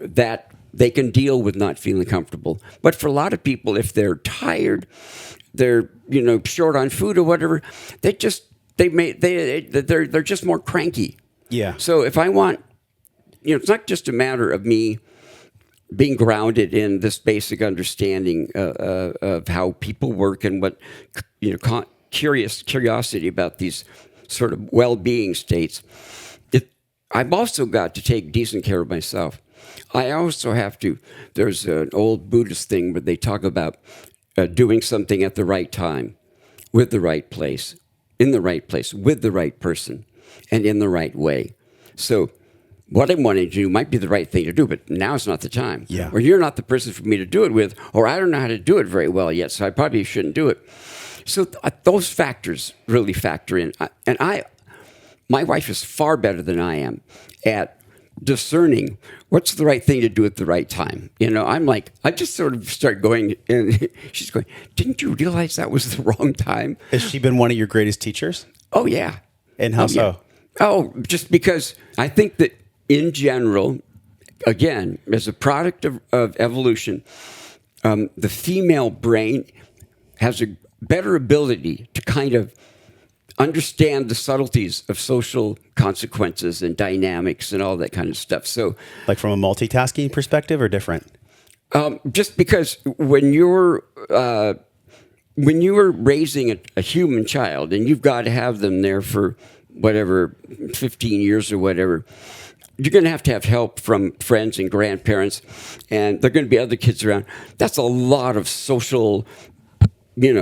they can deal with not feeling comfortable. But for a lot of people, if they're tired, they're, short on food or whatever, they're just more cranky. Yeah. So if I want, it's not just a matter of me being grounded in this basic understanding of how people work and what, curiosity about these sort of well-being states. I've also got to take decent care of myself. I also have to, there's an old Buddhist thing where they talk about doing something at the right time, with the right place, in the right place, with the right person, and in the right way. So what I'm wanting to do might be the right thing to do, but now it's not the time. Yeah. Or you're not the person for me to do it with, or I don't know how to do it very well yet, so I probably shouldn't do it. So those factors really factor in. My wife is far better than I am at discerning what's the right thing to do at the right time. I'm like, I just sort of start going, and she's going, didn't you realize that was the wrong time? Has she been one of your greatest teachers? Oh, yeah. And how so? Yeah. Oh, just because I think that in general, again, as a product of evolution, the female brain has a better ability to kind of understand the subtleties of social consequences and dynamics and all that kind of stuff. So, like from a multitasking perspective or different? Just because when you're raising a human child and you've got to have them there for whatever, 15 years or whatever, you're going to have help from friends and grandparents, and there are going to be other kids around. That's a lot of social,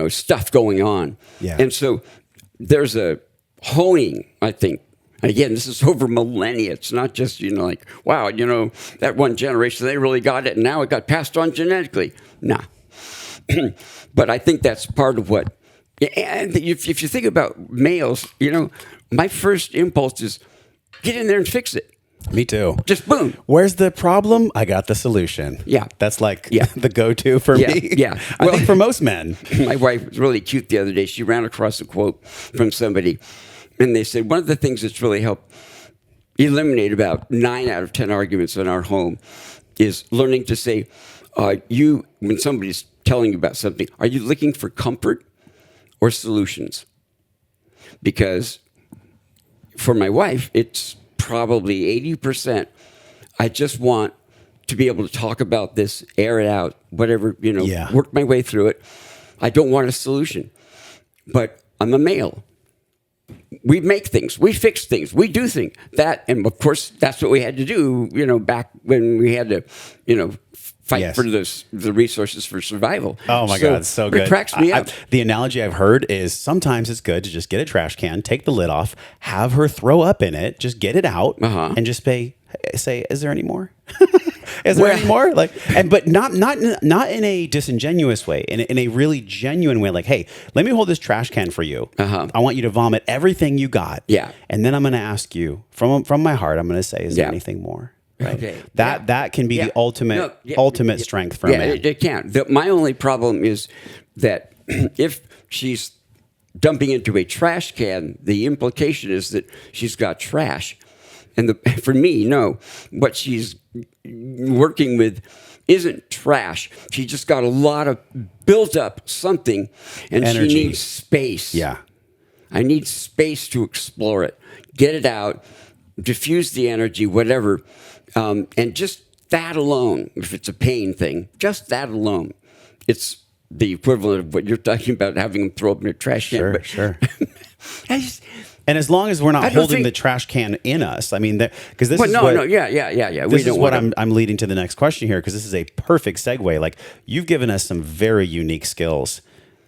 stuff going on. Yeah. And so there's a honing, I think. And again, this is over millennia. It's not just, like, wow, that one generation, they really got it, and now it got passed on genetically. Nah. But I think that's part of what, and if you think about males, my first impulse is get in there and fix it. Me too. Just boom. Where's the problem? I got the solution. Yeah. That's like Yeah. the go-to for Yeah, me. yeah. I Well- think for most men. My wife was really cute the other day. She ran across a quote from somebody, and they said, one of the things that's really helped eliminate about 9 out of 10 arguments in our home is learning to say, when somebody's telling you about something, are you looking for comfort or solutions? Because for my wife, it's probably 80%. I just want to be able to talk about this, air it out, whatever, Yeah. work my way through it. I don't want a solution. But I'm a male. We make things, we fix things, we do things. That, and of course, that's what we had to do, back when we had to, fight Yes. for the resources for survival. Oh my God, it's so good. It cracks me up. The analogy I've heard is sometimes it's good to just get a trash can, take the lid off, have her throw up in it, just get it out, and just say, "Is there any more? Is there any more?" But not in a disingenuous way, in a really genuine way. Like, hey, let me hold this trash can for you. I want you to vomit everything you got. Yeah. And then I'm going to ask you from my heart. I'm going to say, "Is there anything more?" Right. Okay. That can be the ultimate strength for a man. It can. My only problem is that if she's dumping into a trash can, the implication is that she's got trash. And for me, no, what she's working with isn't trash. She just got a lot of built up something, and Energy. she needs space. Yeah. I need space to explore it, get it out, diffuse the energy, whatever. And just that alone, if it's a pain thing, just that alone, it's the equivalent of what you're talking about, having them throw up in a trash can. Sure. I just, And as long as we're not holding the trash can in us, I mean, because this is what This is what I'm leading to the next question here, because this is a perfect segue. Like, you've given us some very unique skills,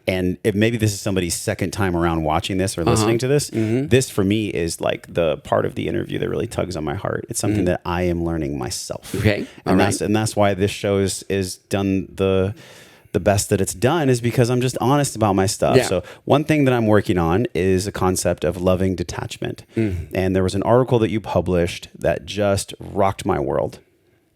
and if maybe this is somebody's second time around watching this or listening to this, this for me is like the part of the interview that really tugs on my heart. It's something that I am learning myself. Okay, and that's why this show is done the best that it's done, is because I'm just honest about my stuff. Yeah. So one thing that I'm working on is a concept of loving detachment. And there was an article that you published that just rocked my world.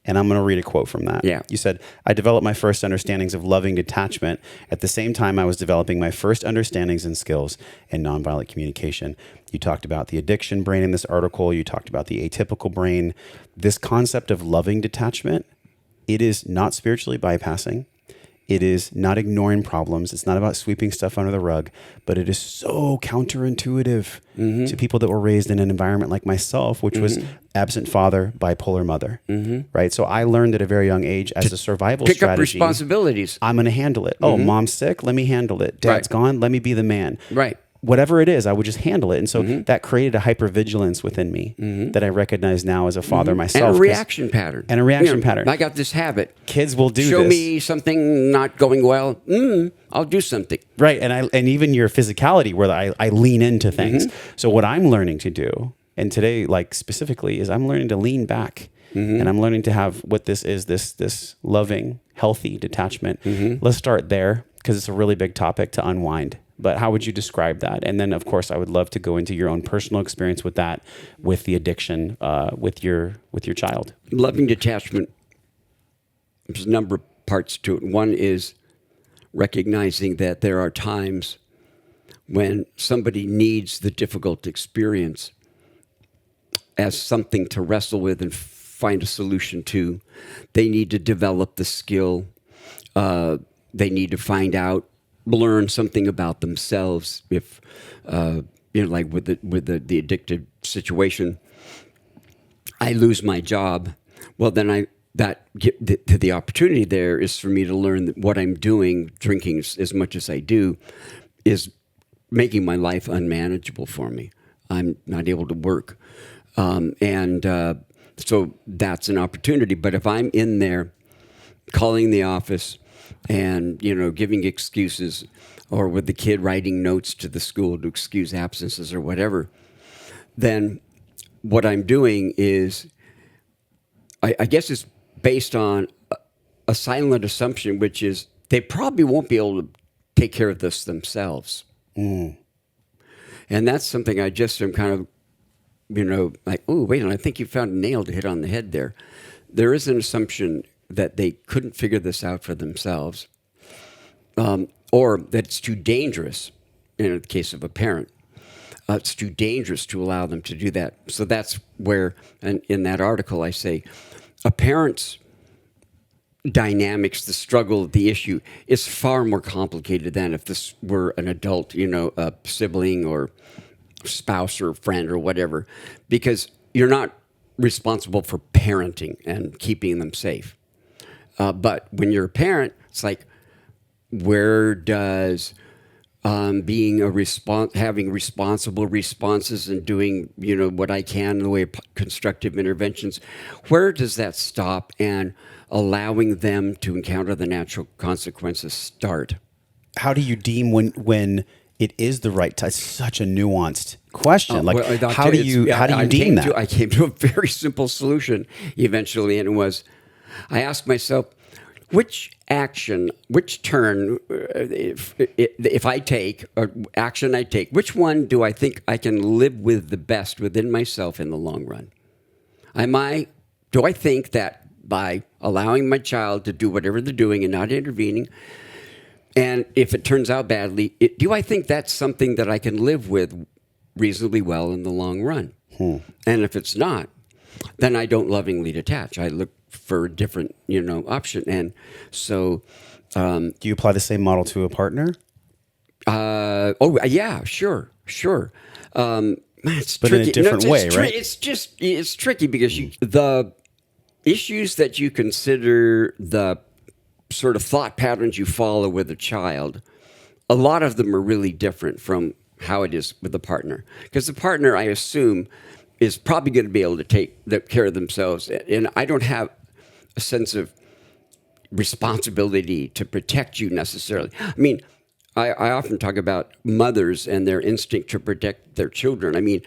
And I'm going to read a quote from that. Yeah. You said, "I developed my first understandings of loving detachment at the same time I was developing my first understandings and skills in nonviolent communication." You talked about the addiction brain in this article. You talked about the atypical brain. This concept of loving detachment, it is not spiritually bypassing. It is not ignoring problems. It's not about sweeping stuff under the rug, but it is so counterintuitive to people that were raised in an environment like myself, which was absent father, bipolar mother, right? So I learned at a very young age as a survival pick strategy. up responsibilities. I'm going to handle it. Oh, mom's sick. Let me handle it. Dad's gone. Let me be the man. Right. Whatever it is, I would just handle it. And so that created a hypervigilance within me that I recognize now as a father myself. And a reaction pattern. pattern. I got this habit. Kids will do Show this. me something not going well. I'll do something. Right. And even your physicality, where I lean into things. So what I'm learning to do, and today, like specifically, is I'm learning to lean back. And I'm learning to have what this is, this loving, healthy detachment. Let's start there, because it's a really big topic to unwind. But how would you describe that? And then, of course, I would love to go into your own personal experience with that, with the addiction, with your child. Loving detachment, there's a number of parts to it. One is recognizing that there are times when somebody needs the difficult experience as something to wrestle with and find a solution to. They need to develop the skill. They need to find out, learn something about themselves. If like with the addictive situation, I lose my job. Well, then the opportunity there is for me to learn that what I'm doing, drinking as much as I do, is making my life unmanageable for me. I'm not able to work, so that's an opportunity. But if I'm in there calling the office and giving excuses, or with the kid writing notes to the school to excuse absences or whatever, then what I'm doing is, I guess it's based on a silent assumption, which is they probably won't be able to take care of this themselves. And that's something I just am kind of like, oh, wait, I think you found a nail to hit on the head there. There is an assumption that they couldn't figure this out for themselves, or that it's too dangerous in the case of a parent. It's too dangerous to allow them to do that. So that's where, and in that article, I say a parent's dynamics, the struggle, the issue is far more complicated than if this were an adult, a sibling or spouse or friend or whatever, because you're not responsible for parenting and keeping them safe. But when you're a parent, it's like, where does being having responsible responses and doing, what I can in the way of constructive interventions, where does that stop and allowing them to encounter the natural consequences start? How do you deem when it is the right time? It's such a nuanced question. How do you deem that? I came to a very simple solution eventually, and it was, I asked myself, which turn, if I take, or action I take, which one do I think I can live with the best within myself in the long run? Do I think that by allowing my child to do whatever they're doing and not intervening, and if it turns out badly, do I think that's something that I can live with reasonably well in the long run? And if it's not, then I don't lovingly detach. I look for a different, option. And so, do you apply the same model to a partner? Yeah, sure. It's but tricky. In a different way, right? It's tricky because the issues that you consider, the sort of thought patterns you follow with a child, a lot of them are really different from how it is with the partner. Because the partner, I assume, is probably going to be able to take care of themselves. And I don't have a sense of responsibility to protect you necessarily. I mean, I often talk about mothers and their instinct to protect their children. I mean,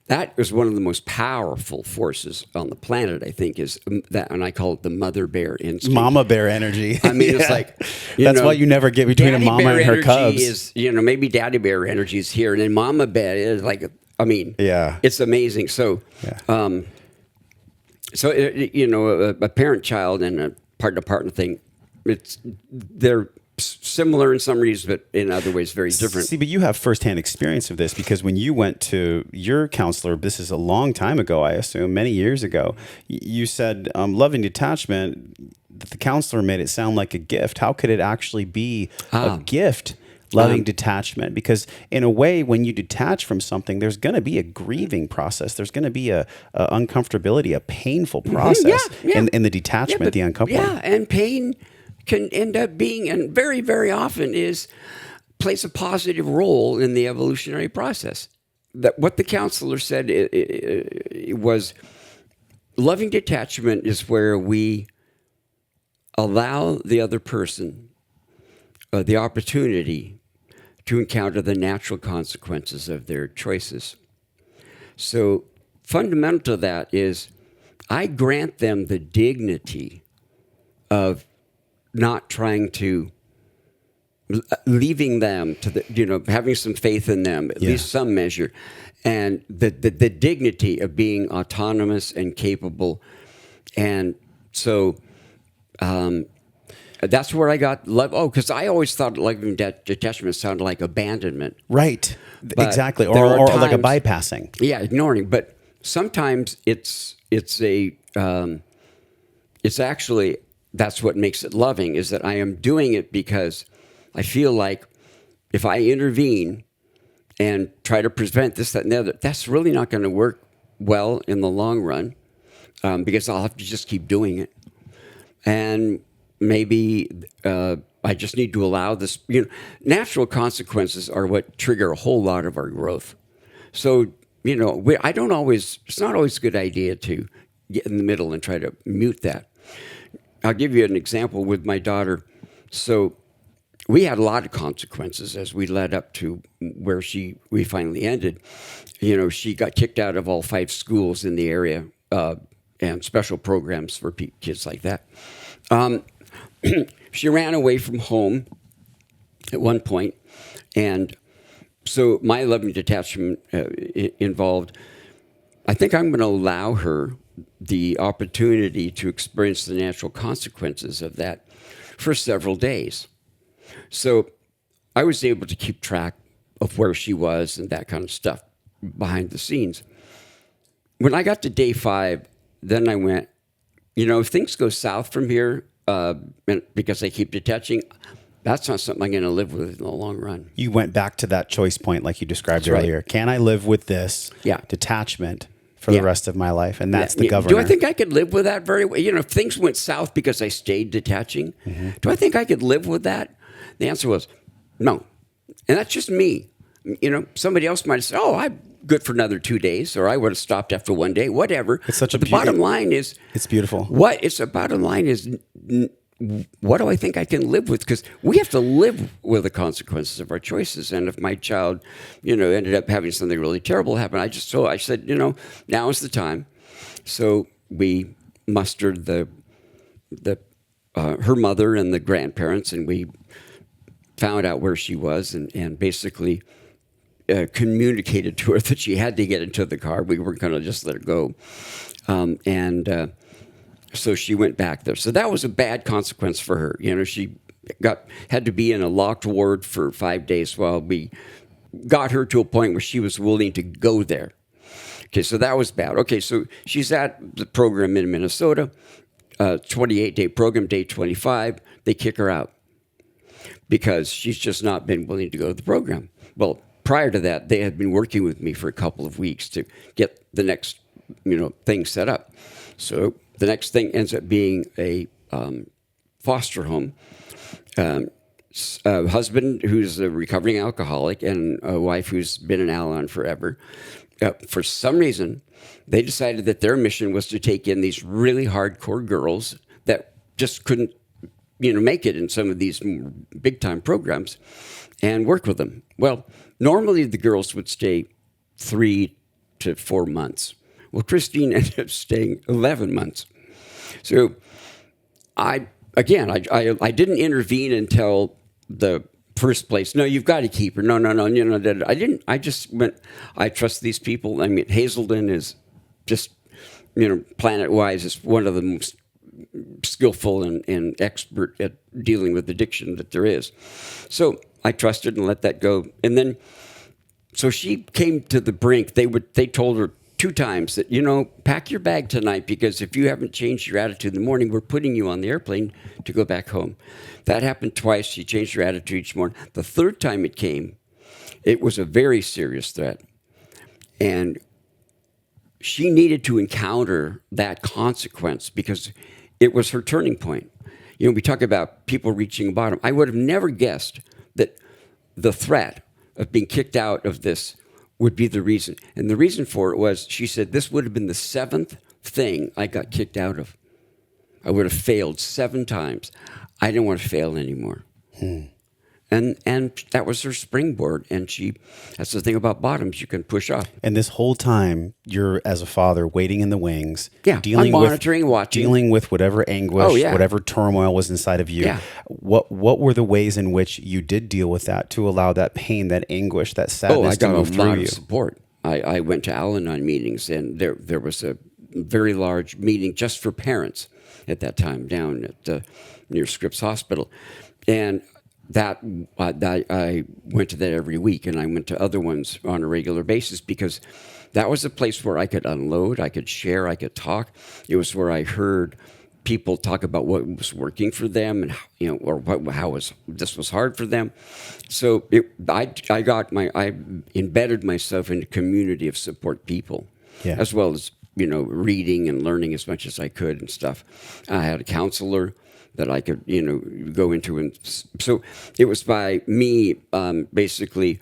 that is one of the most powerful forces on the planet, I think, is that, and I call it the mother bear instinct. Mama bear energy. I mean, It's like, that's why you never get between a mama and her cubs. Is, maybe daddy bear energy is here, and then mama bear is like, it's amazing. So, a parent-child and a partner-partner thing, they're similar in some reasons, but in other ways very different. See, but you have firsthand experience of this because when you went to your counselor, this is a long time ago, I assume, many years ago, you said loving detachment, the counselor made it sound like a gift. How could it actually be a gift? Loving detachment, because in a way, when you detach from something, there's going to be a grieving process. There's going to be a uncomfortability, a painful process in the detachment, the uncomfortable. Yeah, and pain can end up being, and very, very often plays a positive role in the evolutionary process. That what the counselor said it was, loving detachment is where we allow the other person the opportunity to encounter the natural consequences of their choices. So fundamental to that is I grant them the dignity of not trying to, leaving them to the, having some faith in them, at least some measure, and the dignity of being autonomous and capable. And so that's where I got love. Oh, because I always thought loving detachment sounded like abandonment. Right. But exactly. Or like a bypassing. Yeah, ignoring. But sometimes it's actually, that's what makes it loving, is that I am doing it because I feel like if I intervene and try to prevent this, that, and the other, that's really not going to work well in the long run, because I'll have to just keep doing it. And maybe I just need to allow this. Natural consequences are what trigger a whole lot of our growth. So, it's not always a good idea to get in the middle and try to mute that. I'll give you an example with my daughter. So we had a lot of consequences as we led up to where we finally ended. She got kicked out of all 5 schools in the area, and special programs for kids like that. She ran away from home at one point, and so my loving detachment involved I think I'm going to allow her the opportunity to experience the natural consequences of that for several days. So I was able to keep track of where she was and that kind of stuff behind the scenes. When I got to day 5, then I went, if things go south from here, because I keep detaching, that's not something I'm going to live with in the long run. You went back to that choice point like you described That's earlier. right. Can I live with this detachment for the rest of my life? And that's the governor. Do I think I could live with that very well? If things went south because I stayed detaching, do I think I could live with that? The answer was no. And that's just me. Somebody else might have said, oh, I'm good for another 2 days, or I would have stopped after 1 day, whatever. It's such the bottom line is... It's beautiful. The bottom line is... what do I think I can live with? Because we have to live with the consequences of our choices. And if my child, ended up having something really terrible happen, I said, now is the time. So we mustered her mother and the grandparents, and we found out where she was, and basically communicated to her that she had to get into the car. We weren't going to just let her go. So she went back there. So that was a bad consequence for her. She had to be in a locked ward for 5 days while we got her to a point where she was willing to go there. Okay, so that was bad. Okay, so she's at the program in Minnesota, 28-day program, day 25. They kick her out because she's just not been willing to go to the program. Well, prior to that, they had been working with me for a couple of weeks to get the next, thing set up. So the next thing ends up being a foster home. A husband who's a recovering alcoholic and a wife who's been an Al-Anon forever. For some reason, they decided that their mission was to take in these really hardcore girls that just couldn't, make it in some of these big-time programs and work with them. Well, normally the girls would stay 3 to 4 months. Well, Christine ended up staying 11 months. So I didn't intervene until the first place. No, you've got to keep her. No. I didn't. I just went, I trust these people. I mean, Hazelden is just, planet-wise, is one of the most skillful and expert at dealing with addiction that there is. So I trusted and let that go. And then, so she came to the brink. They told her 2 times that, pack your bag tonight, because if you haven't changed your attitude in the morning, we're putting you on the airplane to go back home. That happened twice. She changed her attitude each morning. The 3rd time it came, it was a very serious threat. And she needed to encounter that consequence because it was her turning point. We talk about people reaching a bottom. I would have never guessed that the threat of being kicked out of this would be the reason. And the reason for it was, she said, this would have been the 7th thing I got kicked out of. I would have failed 7 times. I didn't want to fail anymore. And that was her springboard. And that's the thing about bottoms, you can push up. And this whole time, you're, as a father, waiting in the wings, I'm monitoring, watching. Dealing with whatever anguish, whatever turmoil was inside of you. Yeah. What were the ways in which you did deal with that to allow that pain, that anguish, that sadness to move through you? I got a lot of support. I went to Al-Anon meetings, and there was a very large meeting just for parents at that time down at near Scripps Hospital. And that I went to that every week, and I went to other ones on a regular basis because that was a place where I could unload, I could share, I could talk. It was where I heard people talk about what was working for them, and how this was hard for them. So I embedded myself in a community of support people, as well as reading and learning as much as I could and stuff. I had a counselor that I could, go into. And so it was by me basically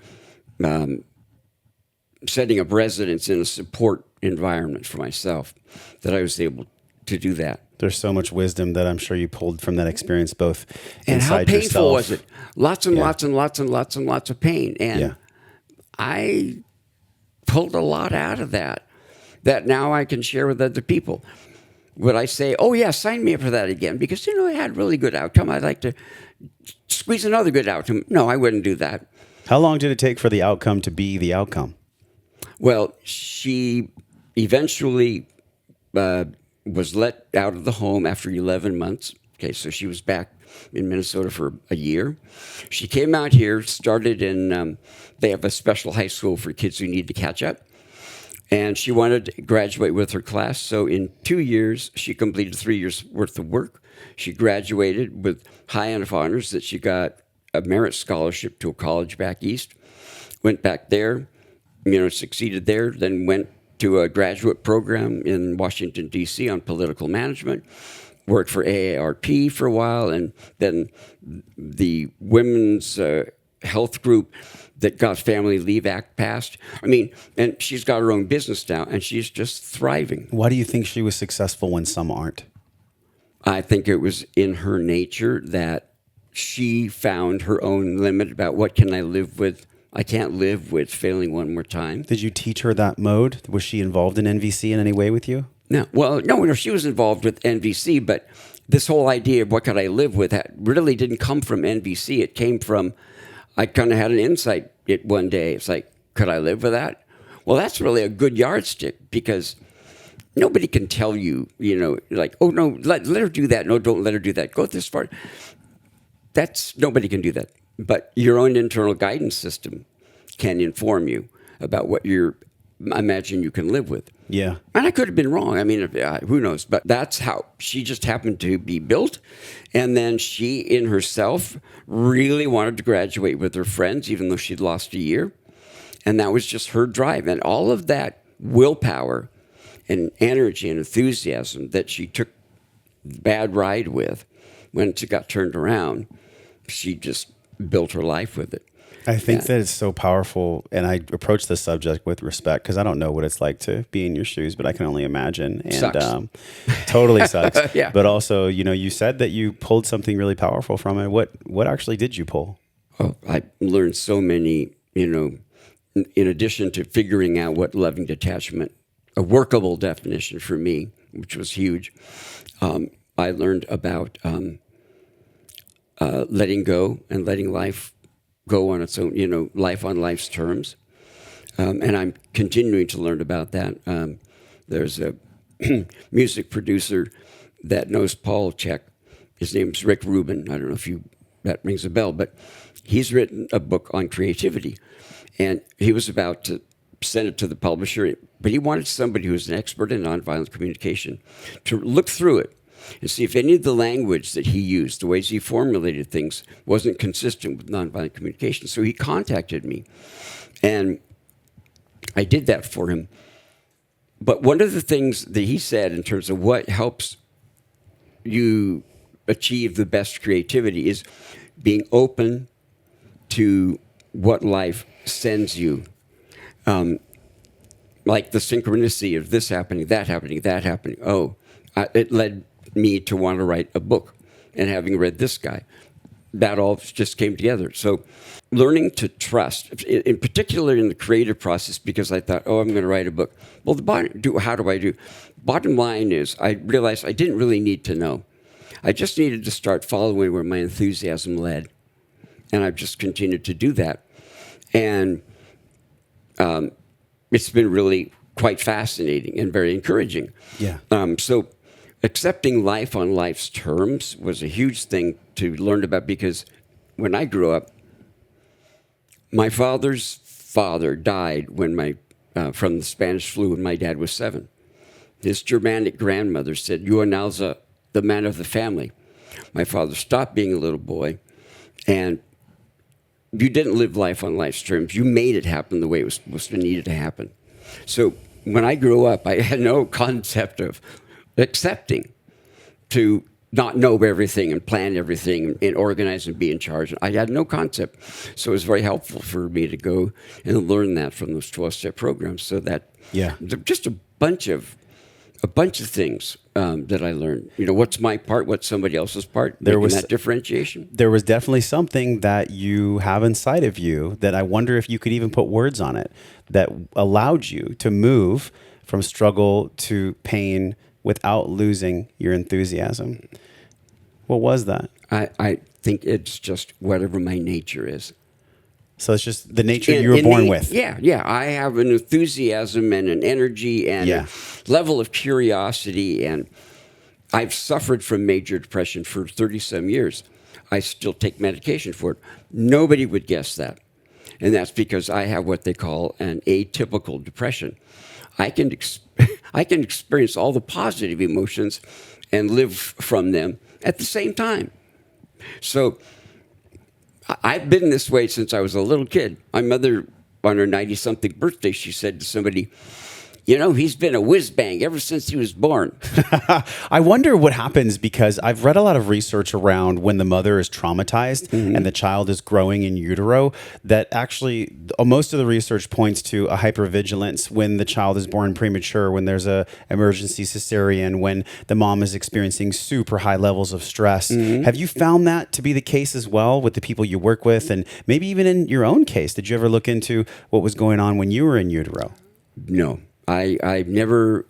setting up residence in a support environment for myself that I was able to do that. There's so much wisdom that I'm sure you pulled from that experience, both and inside yourself. And how painful yourself. was it? Lots and lots and lots and lots and lots of pain. And I pulled a lot out of that now I can share with other people. Would I say, oh, yeah, sign me up for that again? Because, I had a really good outcome. I'd like to squeeze another good outcome. No, I wouldn't do that. How long did it take for the outcome to be the outcome? Well, she, eventually was let out of the home after 11 months. Okay, so she was back in Minnesota for a year. She came out here, started in, they have a special high school for kids who need to catch up. And she wanted to graduate with her class. So in 2 years, she completed 3 years worth of work. She graduated with high enough honors that she got a merit scholarship to a college back east. Went back there, succeeded there, then went to a graduate program in Washington, D.C. on political management. Worked for AARP for a while, and then the Women's Health Group that got Family Leave Act passed. And she's got her own business now, and she's just thriving. Why do you think she was successful when some aren't? I think it was in her nature that she found her own limit about what can I live with. I can't live with failing one more time. Did you teach her that mode? Was she involved in NVC in any way with you? No. Well, no, she was involved with NVC, but this whole idea of what could I live with really didn't come from NVC. It came from, I kind of had an insight one day. It's like, could I live with that? Well, that's really a good yardstick because nobody can tell you, like, oh, no, let her do that. No, don't let her do that. Go this far. Nobody can do that. But your own internal guidance system can inform you about what imagine you can live with. Yeah. And I could have been wrong. Who knows? But that's how she just happened to be built. And then she, in herself, really wanted to graduate with her friends, even though she'd lost a year. And that was just her drive. And all of that willpower and energy and enthusiasm that she took the bad ride with, when it got turned around, she just built her life with it. I think that it's so powerful, and I approach this subject with respect because I don't know what it's like to be in your shoes, but I can only imagine. And sucks. Totally sucks. Yeah. But also, you said that you pulled something really powerful from it. What actually did you pull? Oh, I learned so many, in addition to figuring out what loving detachment, a workable definition for me, which was huge. I learned about letting go and letting life go on its own, life on life's terms. And I'm continuing to learn about that. There's a music producer that knows Paul Check. His name's Rick Rubin. I don't know if that rings a bell, but he's written a book on creativity. And he was about to send it to the publisher, but he wanted somebody who was an expert in nonviolent communication to look through it and see if any of the language that he used, the ways he formulated things, wasn't consistent with nonviolent communication. So he contacted me, and I did that for him. But one of the things that he said in terms of what helps you achieve the best creativity is being open to what life sends you. Like the synchronicity of this happening, that happening, that happening. It led me to want to write a book, and having read this guy, that all just came together. So learning to trust, in particular in the creative process, because I thought, I'm going to write a book. Well, how do I do? Bottom line is I realized I didn't really need to know. I just needed to start following where my enthusiasm led. And I've just continued to do that. And it's been really quite fascinating and very encouraging. Yeah. So accepting life on life's terms was a huge thing to learn about, because when I grew up, my father's father died from the Spanish flu when my dad was 7. His Germanic grandmother said, "You are now the man of the family." My father stopped being a little boy, and you didn't live life on life's terms. You made it happen the way it was supposed to needed to happen. So when I grew up, I had no concept of accepting to not know everything and plan everything and organize and be in charge. I had no concept. So it was very helpful for me to go and learn that from those 12-step programs. So that just a bunch of things that I learned. What's my part, what's somebody else's part, that differentiation. There was definitely something that you have inside of you that I wonder if you could even put words on it, that allowed you to move from struggle to pain without losing your enthusiasm. What was that? I think it's just whatever my nature is. So it's just the nature you were born with. Yeah. I have an enthusiasm and an energy and a level of curiosity, and I've suffered from major depression for 30-some years. I still take medication for it. Nobody would guess that. And that's because I have what they call an atypical depression. I can experience all the positive emotions and live from them at the same time. So I've been this way since I was a little kid. My mother, on her 90-something birthday, she said to somebody, he's been a whiz-bang ever since he was born. I wonder what happens, because I've read a lot of research around when the mother is traumatized and the child is growing in utero, that actually most of the research points to a hypervigilance when the child is born premature, when there's a emergency cesarean, when the mom is experiencing super high levels of stress. Have you found that to be the case as well with the people you work with, and maybe even in your own case? Did you ever look into what was going on when you were in utero? No. I've never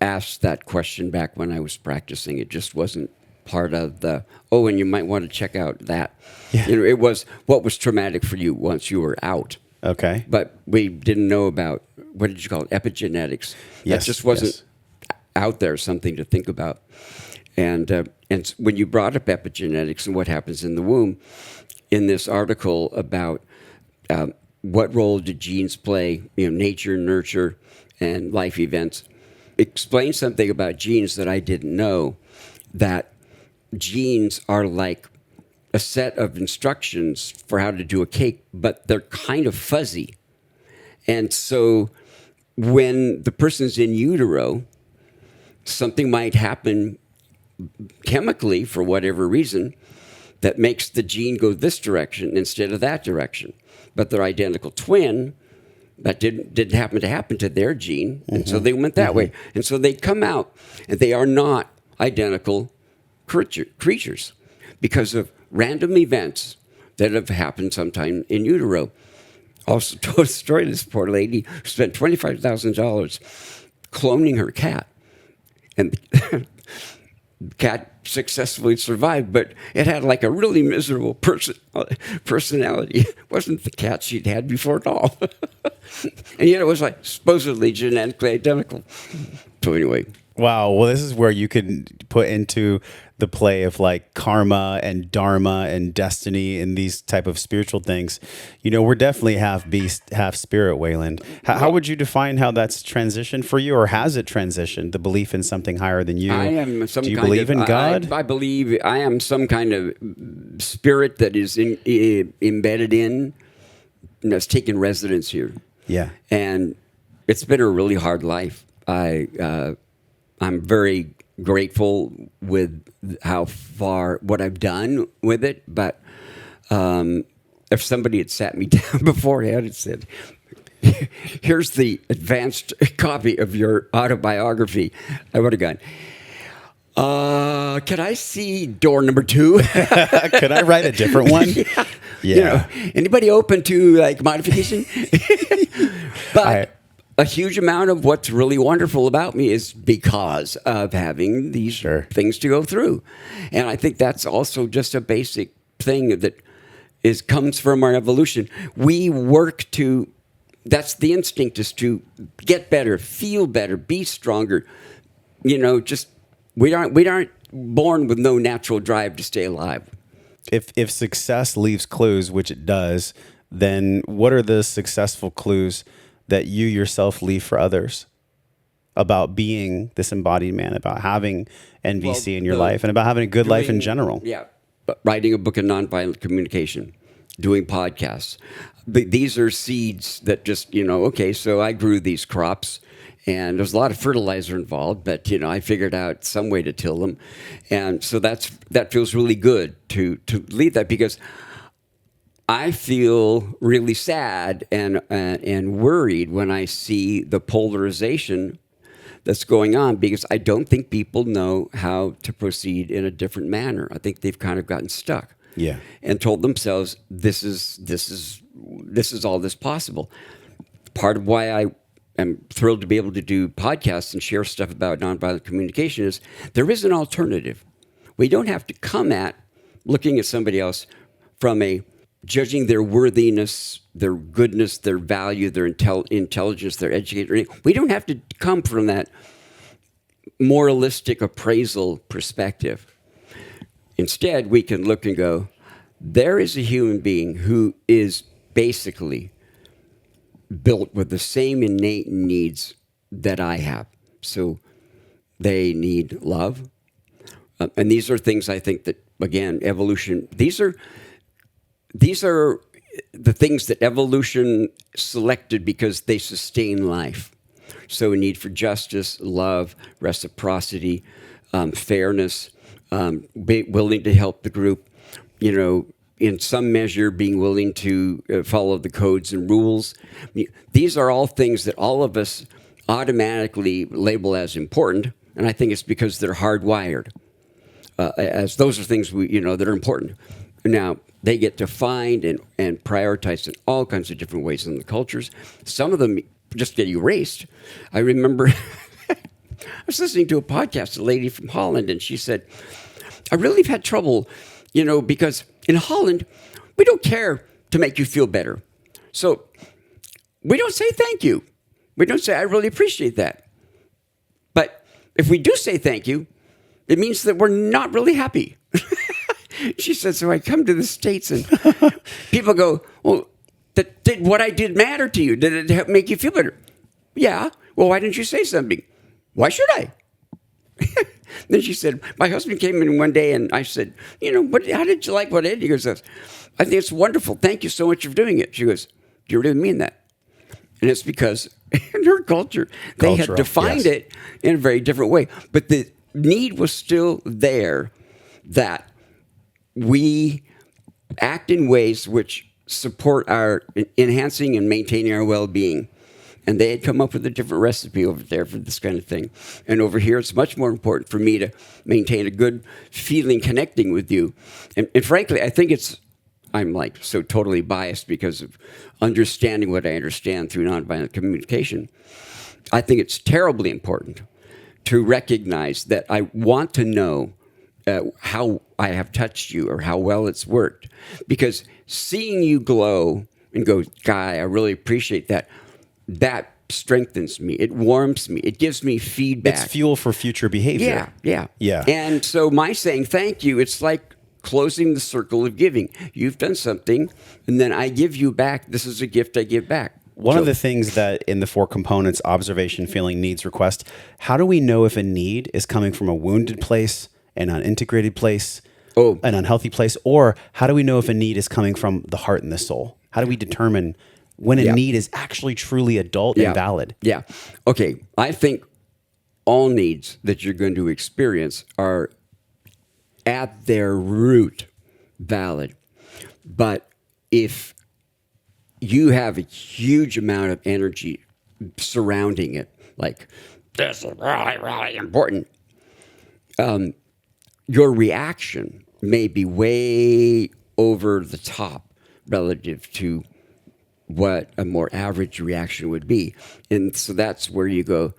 asked that question back when I was practicing. It just wasn't part of the, and you might want to check out that. Yeah. It was what was traumatic for you once you were out. Okay. But we didn't know about, what did you call it, epigenetics. That just wasn't out there, something to think about. And when you brought up epigenetics and what happens in the womb, in this article about what role did genes play, nature, nurture, and life events, explain something about genes that I didn't know, that genes are like a set of instructions for how to do a cake, but they're kind of fuzzy. And so when the person's in utero, something might happen chemically for whatever reason that makes the gene go this direction instead of that direction. But their identical twin, that didn't happen to their gene, and so they went that way. And so they come out, and they are not identical creatures because of random events that have happened sometime in utero. Also told a story of this poor lady who spent $25,000 cloning her cat. And the cat successfully survived, but it had like a really miserable personality. It wasn't the cat she'd had before at all. And yet it was like supposedly genetically identical. So anyway. Wow. Well, this is where you can put into the play of like karma and dharma and destiny and these type of spiritual things. We're definitely half beast, half spirit, Wayland. How would you define how that's transitioned for you, or has it transitioned, the belief in something higher than you? I am some Do you believe in God? I believe I am some kind of spirit that is embedded in, and that's taken residence here. Yeah. And it's been a really hard life. I'm very grateful with how far, what I've done with it. But if somebody had sat me down beforehand and said, here's the advanced copy of your autobiography, I would have gone, can I see door number 2? Could I write a different one? Yeah. Anybody open to like modification? But a huge amount of what's really wonderful about me is because of having these things to go through. And I think that's also just a basic thing that comes from our evolution. We work to, that's the instinct, is to get better, feel better, be stronger. Just, we aren't born with no natural drive to stay alive. If success leaves clues, which it does, then what are the successful clues that you yourself leave for others about being this embodied man, about having NVC in your life, and about having a good life in general? Yeah. Writing a book of nonviolent communication, doing podcasts. These are seeds that just, okay, so I grew these crops, and there's a lot of fertilizer involved, but, I figured out some way to till them. And so that feels really good to leave that, because I feel really sad and worried when I see the polarization that's going on, because I don't think people know how to proceed in a different manner. I think they've kind of gotten stuck. Yeah. And told themselves this is all that's possible. Part of why I am thrilled to be able to do podcasts and share stuff about nonviolent communication is there is an alternative. We don't have to come at looking at somebody else from a judging their worthiness, their goodness, their value, their intelligence, their education. We don't have to come from that moralistic appraisal perspective. Instead, we can look and go, there is a human being who is basically built with the same innate needs that I have. So they need love. And these are things I think that, again, evolution, these are the things that evolution selected because they sustain life. So a need for justice, love, reciprocity, fairness, being willing to help the group, in some measure being willing to follow the codes and rules. These are all things that all of us automatically label as important, and I think it's because they're hardwired. As those are things that are important. Now, they get defined and prioritized in all kinds of different ways in the cultures. Some of them just get erased. I remember I was listening to a podcast, a lady from Holland, and she said, I really have had trouble, because in Holland, we don't care to make you feel better. So we don't say thank you. We don't say, I really appreciate that. But if we do say thank you, it means that we're not really happy. She said, so I come to the States and people go, well, did what I did matter to you? Did it make you feel better? Yeah. Well, why didn't you say something? Why should I? Then she said, my husband came in one day and I said, how did you like what I did? He goes, I think it's wonderful. Thank you so much for doing it. She goes, do you really mean that? And it's because in her culture, they had defined it in a very different way. But the need was still there that we act in ways which support our enhancing and maintaining our well-being. And they had come up with a different recipe over there for this kind of thing. And over here, it's much more important for me to maintain a good feeling connecting with you. And frankly, I think I'm like so totally biased because of understanding what I understand through nonviolent communication. I think it's terribly important to recognize that I want to know how I have touched you or how well it's worked. Because seeing you glow and go, Guy, I really appreciate that, that strengthens me. It warms me. It gives me feedback. It's fuel for future behavior. Yeah. And so my saying thank you, it's like closing the circle of giving. You've done something, and then I give you back. This is a gift I give back. One of the things that in the 4 components, observation, feeling, needs, request, how do we know if a need is coming from a wounded place, an unintegrated place, an unhealthy place, or how do we know if a need is coming from the heart and the soul? How do we determine when a need is actually truly adult and valid? Yeah. Okay. I think all needs that you're going to experience are at their root valid. But if you have a huge amount of energy surrounding it, like, this is really, really important, your reaction may be way over the top relative to what a more average reaction would be. And so that's where you go,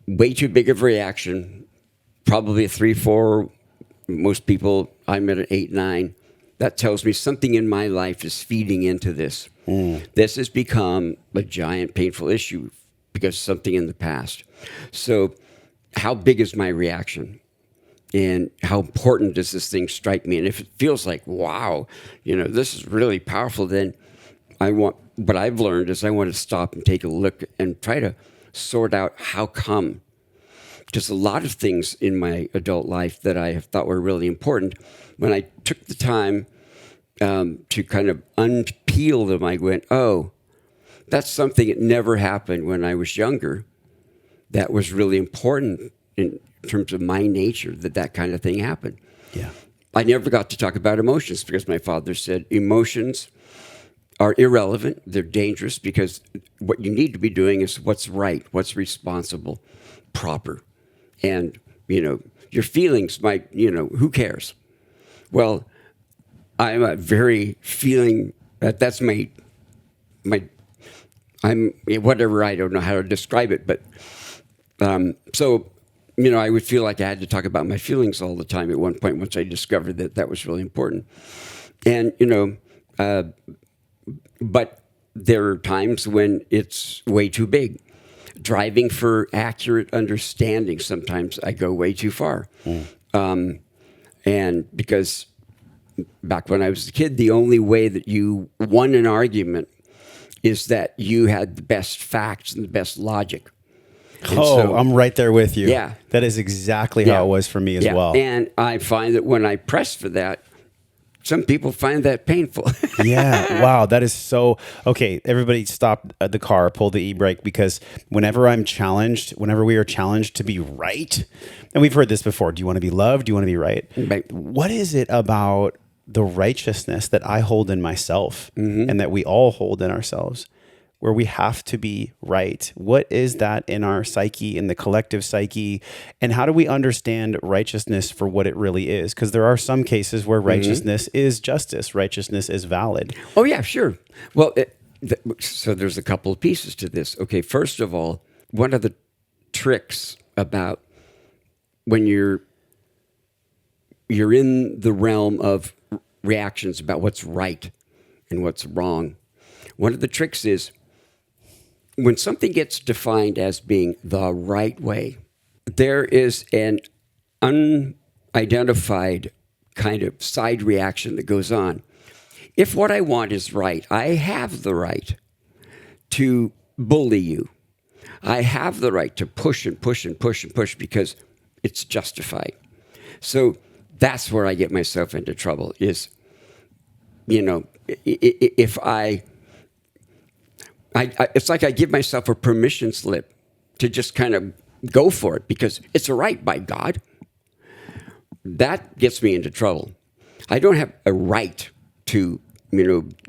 way too big of a reaction, probably a 3, 4, most people, I'm at an 8, 9. That tells me something in my life is feeding into this. This has become a giant painful issue because of something in the past. So how big is my reaction? And how important does this thing strike me? And if it feels like, wow, this is really powerful, then what I've learned is I want to stop and take a look and try to sort out how come. Because a lot of things in my adult life that I have thought were really important, when I took the time to kind of unpeel them, I went, oh, that's something that never happened when I was younger. That was really important in terms of my nature, that kind of thing happened. Yeah. I never got to talk about emotions because my father said emotions are irrelevant. They're dangerous because what you need to be doing is what's right, what's responsible, proper. And, your feelings might, who cares? Well, I'm a very feeling, that's I'm whatever, I don't know how to describe it. But so I would feel like I had to talk about my feelings all the time at one point once I discovered that that was really important. And, but there are times when it's way too big. Driving for accurate understanding, sometimes I go way too far. And because back when I was a kid, the only way that you won an argument is that you had the best facts and the best logic. And I'm right there with you. Yeah. That is exactly how it was for me as well. And I find that when I press for that, some people find that painful. Yeah. Wow. That is so... Okay, everybody stop the car, pull the e-brake, because whenever we are challenged to be right, and we've heard this before, do you want to be loved? Do you want to be right? Right. What is it about the righteousness that I hold in myself and that we all hold in ourselves, where we have to be right? What is that in our psyche, in the collective psyche? And how do we understand righteousness for what it really is? Because there are some cases where righteousness is justice, righteousness is valid. Oh, yeah, sure. Well, so there's a couple of pieces to this. Okay, first of all, one of the tricks about when you're in the realm of reactions about what's right and what's wrong, one of the tricks is when something gets defined as being the right way, there is an unidentified kind of side reaction that goes on. If what I want is right, I have the right to bully you. I have the right to push and push and push and push because it's justified. So that's where I get myself into trouble is, if it's like I give myself a permission slip to just kind of go for it because it's a right by God. That gets me into trouble. I don't have a right to,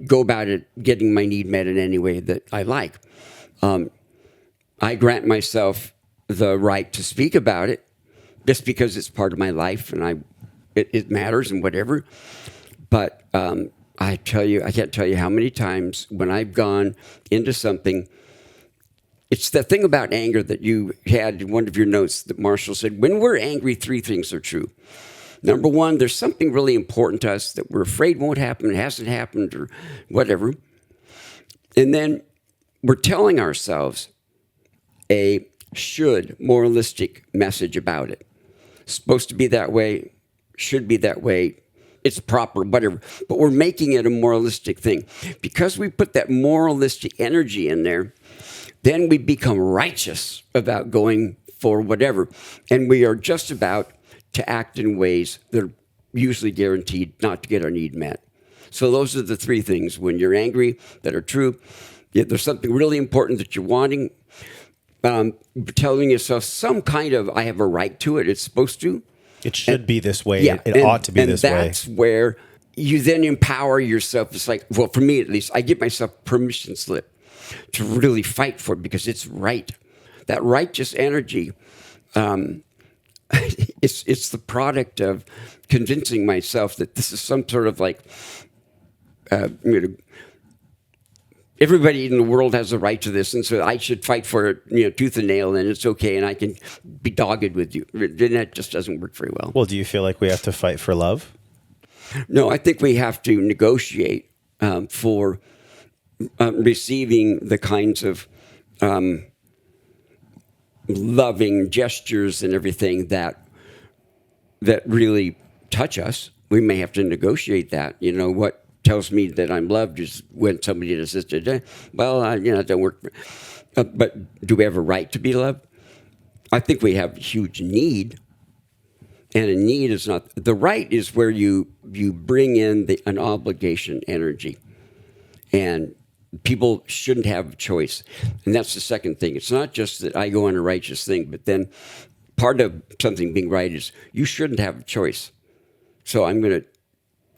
go about it getting my need met in any way that I like. I grant myself the right to speak about it just because it's part of my life and it matters and whatever. But I can't tell you how many times when I've gone into something, it's the thing about anger that you had in one of your notes that Marshall said, when we're angry, three things are true. Number one, there's something really important to us that we're afraid won't happen, it hasn't happened, or whatever. And then we're telling ourselves a moralistic message about it. It's supposed to be that way, should be that way, it's proper, whatever. But we're making it a moralistic thing. Because we put that moralistic energy in there, then we become righteous about going for whatever. And we are just about to act in ways that are usually guaranteed not to get our need met. So those are the three things when you're angry that are true. If there's something really important that you're wanting, telling yourself some kind of, I have a right to it, it's supposed to. It should be this way. Yeah, it ought to be this way. And that's where you then empower yourself. It's like, well, for me at least, I give myself permission slip to really fight for it because it's right. That righteous energy, it's the product of convincing myself that this is some sort of like, everybody in the world has a right to this, and so I should fight for it, tooth and nail, and it's okay, and I can be dogged with you. Then that just doesn't work very well. Well, do you feel like we have to fight for love? No, I think we have to negotiate for receiving the kinds of loving gestures and everything that really touch us. We may have to negotiate that. What tells me that I'm loved is when somebody does this. Well, it don't work. But do we have a right to be loved? I think we have a huge need. And a need is not... The right is where you bring in an obligation energy. And people shouldn't have a choice. And that's the second thing. It's not just that I go on a righteous thing, but then part of something being right is you shouldn't have a choice. So I'm going to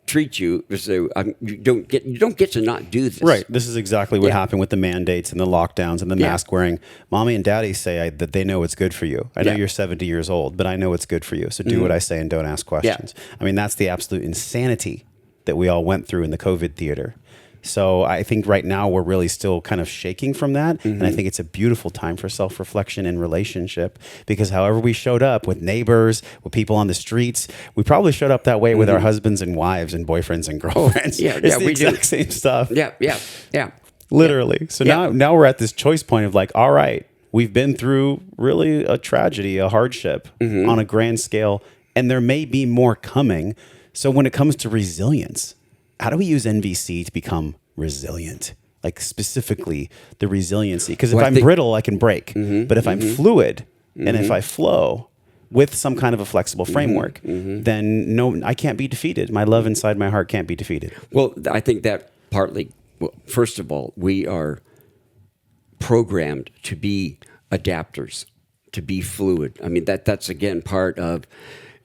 treat you as though you don't get to not do this. Right. This is exactly what happened with the mandates and the lockdowns and the mask wearing. Mommy and daddy say that they know what's good for you. I know you're 70 years old, but I know what's good for you. So do what I say and don't ask questions. I mean, that's the absolute insanity that we all went through in the COVID theater. So I think right now we're really still kind of shaking from that. And I think it's a beautiful time for self-reflection and relationship, because however we showed up with neighbors, with people on the streets, we probably showed up that way with our husbands and wives and boyfriends and girlfriends. It's the exact same stuff. Yeah. Literally. So now we're at this choice point of like, all right, we've been through really a tragedy, a hardship on a grand scale, and there may be more coming. So when it comes to resilience, how do we use NVC to become resilient? Like specifically the resiliency. Because if I'm brittle, I can break. But if I'm fluid and if I flow with some kind of a flexible framework, then no, I can't be defeated. My love inside my heart can't be defeated. Well, I think that partly, first of all, we are programmed to be adapters, to be fluid. I mean, that's again part of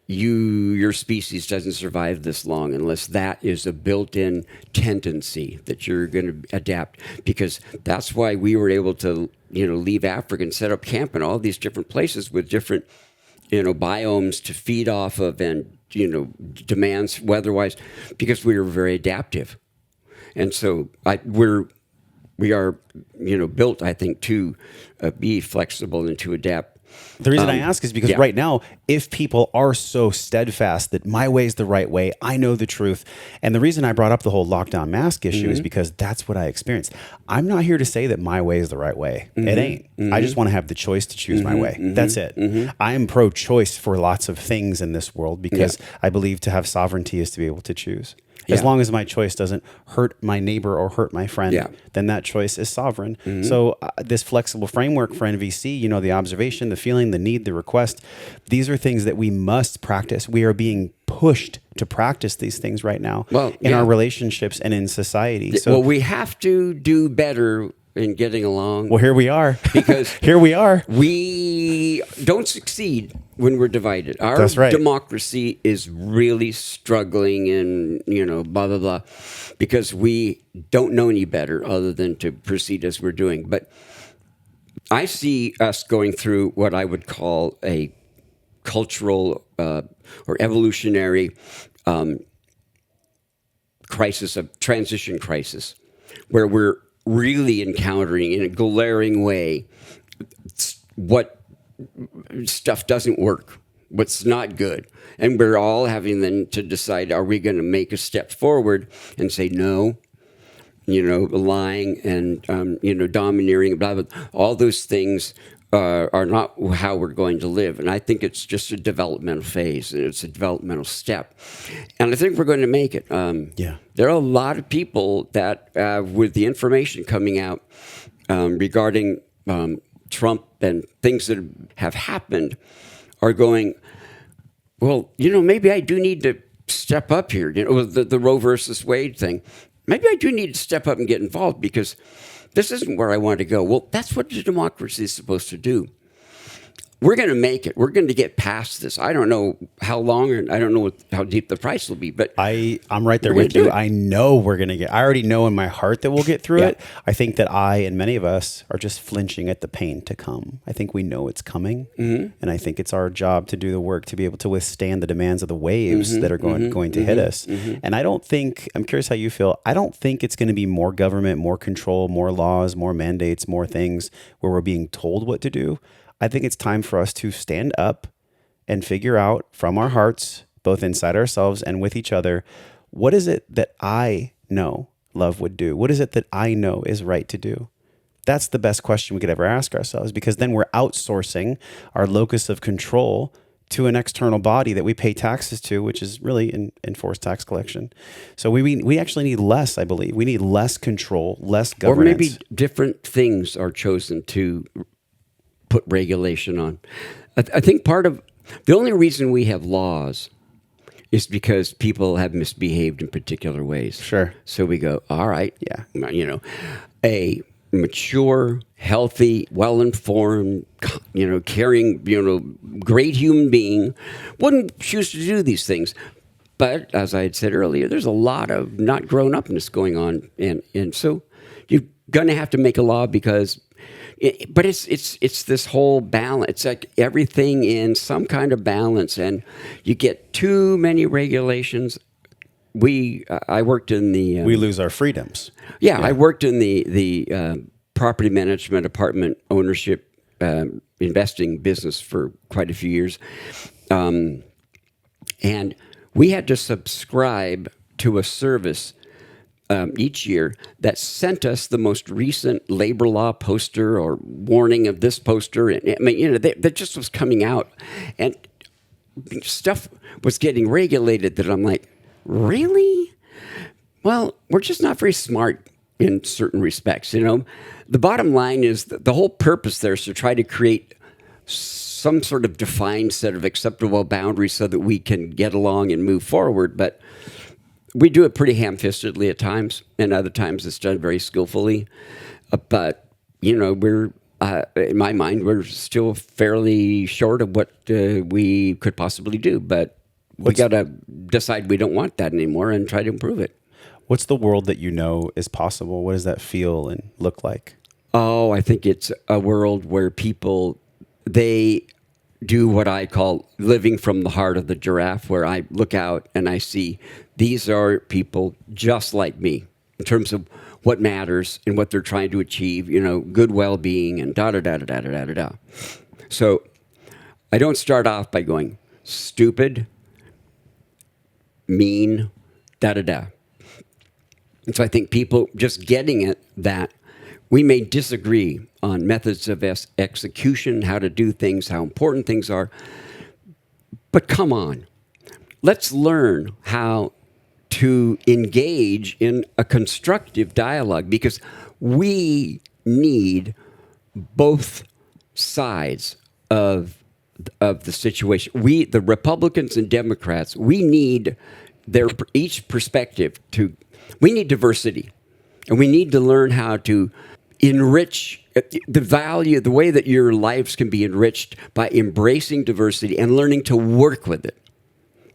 your species doesn't survive this long unless that is a built-in tendency that you're going to adapt, because that's why we were able to, leave Africa and set up camp in all these different places with different, biomes to feed off of and, demands weather-wise, because we were very adaptive. And so we are, built, I think, to be flexible and to adapt. The reason I ask is because right now, if people are so steadfast that my way is the right way, I know the truth. And the reason I brought up the whole lockdown mask issue is because that's what I experienced. I'm not here to say that my way is the right way. It ain't. I just want to have the choice to choose my way. That's it. I am pro-choice for lots of things in this world because I believe to have sovereignty is to be able to choose. As long as my choice doesn't hurt my neighbor or hurt my friend, then that choice is sovereign. So this flexible framework for NVC, the observation, the feeling, the need, the request, these are things that we must practice. We are being pushed to practice these things right now in our relationships and in society. So we have to do better in getting along. Well, here we are. Because here we are. We don't succeed when we're divided. Our democracy is really struggling and, blah, blah, blah, because we don't know any better other than to proceed as we're doing. But I see us going through what I would call a cultural or evolutionary transition crisis, where we're really encountering in a glaring way what stuff doesn't work, what's not good. And we're all having then to decide, are we going to make a step forward and say no, lying and, domineering, blah, blah, all those things are not how we're going to live. And I think it's just a developmental phase, and it's a developmental step. And I think we're going to make it. There are a lot of people that, with the information coming out regarding Trump and things that have happened, are going, well, maybe I do need to step up here. The Roe versus Wade thing. Maybe I do need to step up and get involved because this isn't where I want to go. Well, that's what the democracy is supposed to do. We're going to make it. We're going to get past this. I don't know how long, and I don't know how deep the price will be, but I'm right there with you. I know we're going to I already know in my heart that we'll get through it. I think that I and many of us are just flinching at the pain to come. I think we know it's coming, and I think it's our job to do the work to be able to withstand the demands of the waves that are going to hit us. And I don't think, I'm curious how you feel, I don't think it's going to be more government, more control, more laws, more mandates, more things where we're being told what to do. I think it's time for us to stand up and figure out from our hearts, both inside ourselves and with each other, what is it that I know love would do? What is it that I know is right to do? That's the best question we could ever ask ourselves, because then we're outsourcing our locus of control to an external body that we pay taxes to, which is really enforced tax collection. So we actually need less, I believe. We need less control, less governance. Or maybe different things are chosen to put regulation on. I think part of the only reason we have laws is because people have misbehaved in particular ways. Sure. So we go, all right, a mature, healthy, well-informed, caring, great human being wouldn't choose to do these things. But as I had said earlier, there's a lot of not grown-upness going on, and so you're going to have to make a law because. But it's this whole balance. It's like everything in some kind of balance, and you get too many regulations I worked in the we lose our freedoms. yeah, I worked in the property management, apartment ownership, investing business for quite a few years, and we had to subscribe to a service each year that sent us the most recent labor law poster or warning of this poster. And I mean, that just was coming out, and stuff was getting regulated that I'm like, really? Well, we're just not very smart in certain respects. The bottom line is that the whole purpose there is to try to create some sort of defined set of acceptable boundaries so that we can get along and move forward. But we do it pretty ham-fistedly at times, and other times it's done very skillfully. But we're in my mind, we're still fairly short of what we could possibly do. But we got to decide we don't want that anymore and try to improve it. What's the world that you know is possible? What does that feel and look like? Oh, I think it's a world where people, they do what I call living from the heart of the giraffe, where I look out and I see these are people just like me in terms of what matters and what they're trying to achieve, good well-being and da-da-da-da-da-da-da-da. So I don't start off by going stupid, mean, da-da-da. And so I think people just getting it that we may disagree on methods of execution, how to do things, how important things are. But come on, let's learn how to engage in a constructive dialogue, because we need both sides of the situation. We, the Republicans and Democrats, we need their each perspective we need diversity, and we need to learn how to enrich the way that your lives can be enriched by embracing diversity and learning to work with it,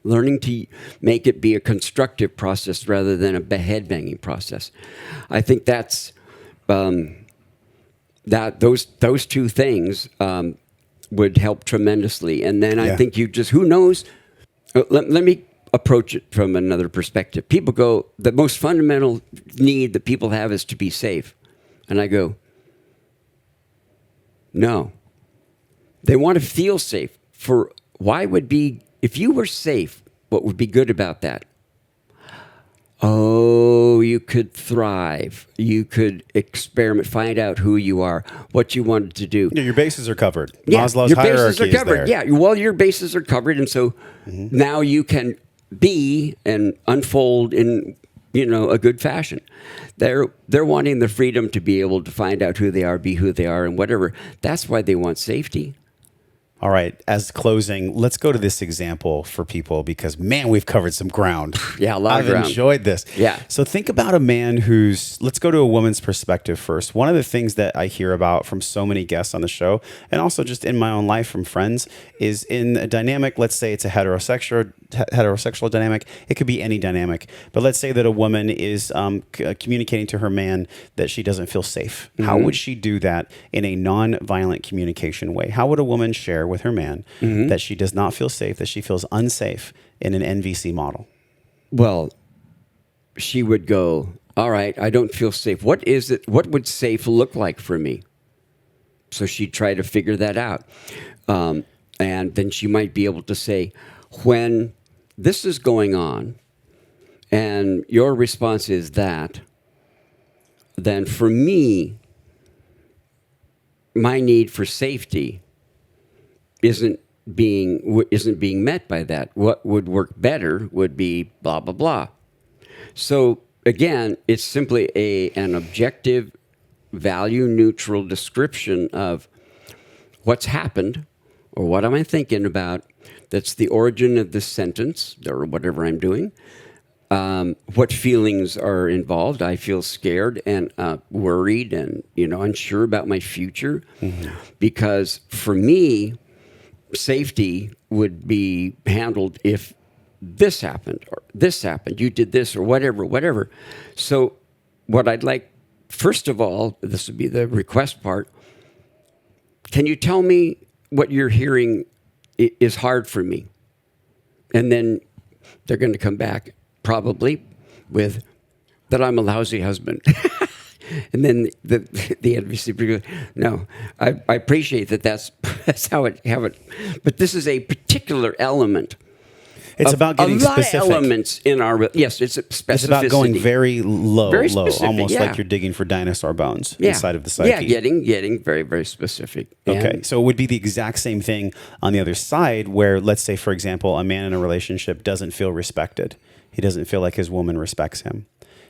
learning to make it be a constructive process rather than a head-banging process. I think that's those two things would help tremendously. And then I think who knows? Let me approach it from another perspective. People go, the most fundamental need that people have is to be safe. And I go, no. They want to feel safe. If you were safe, what would be good about that? Oh, you could thrive. You could experiment, find out who you are, what you wanted to do. Your bases are covered. Yeah, Maslow's your hierarchy bases are covered. is there. Yeah, well, your bases are covered, and so now you can be and unfold in a good fashion. They're wanting the freedom to be able to find out who they are, be who they are, and whatever. That's why they want safety. All right, as closing, let's go to this example for people because, man, we've covered some ground. Yeah, a lot of ground. I've enjoyed this. Yeah. So think about a man let's go to a woman's perspective first. One of the things that I hear about from so many guests on the show, and also just in my own life from friends, is in a dynamic, let's say it's a heterosexual dynamic. It could be any dynamic. But let's say that a woman is communicating to her man that she doesn't feel safe. Mm-hmm. How would she do that in a non-violent communication way? How would a woman share with her man that she does not feel safe, that she feels unsafe in an NVC model? Well, she would go, all right, I don't feel safe. What is it? What would safe look like for me? So she'd try to figure that out. And then she might be able to say, when this is going on and your response is that, then for me, my need for safety isn't being met by that. What would work better would be blah, blah, blah. So again, it's simply an objective, value-neutral description of what's happened or what am I thinking about that's the origin of this sentence or whatever I'm doing. What feelings are involved. I feel scared and worried and unsure about my future because for me, safety would be handled if this happened or this happened, you did this or whatever. So what I'd like, first of all, this would be the request part. Can you tell me what you're hearing is hard for me? And then they're going to come back. probably with that I'm a lousy husband. And then the NVC, no, I appreciate that that's how it, but this is a particular element. It's about getting a lot specific. Of elements in our, yes, it's specificity. It's about going very low, almost yeah. like you're digging for dinosaur bones inside of the psyche. Yeah, getting very, very specific. Okay, so it would be the exact same thing on the other side where, let's say, for example, a man in a relationship doesn't feel respected. He doesn't feel like his woman respects him.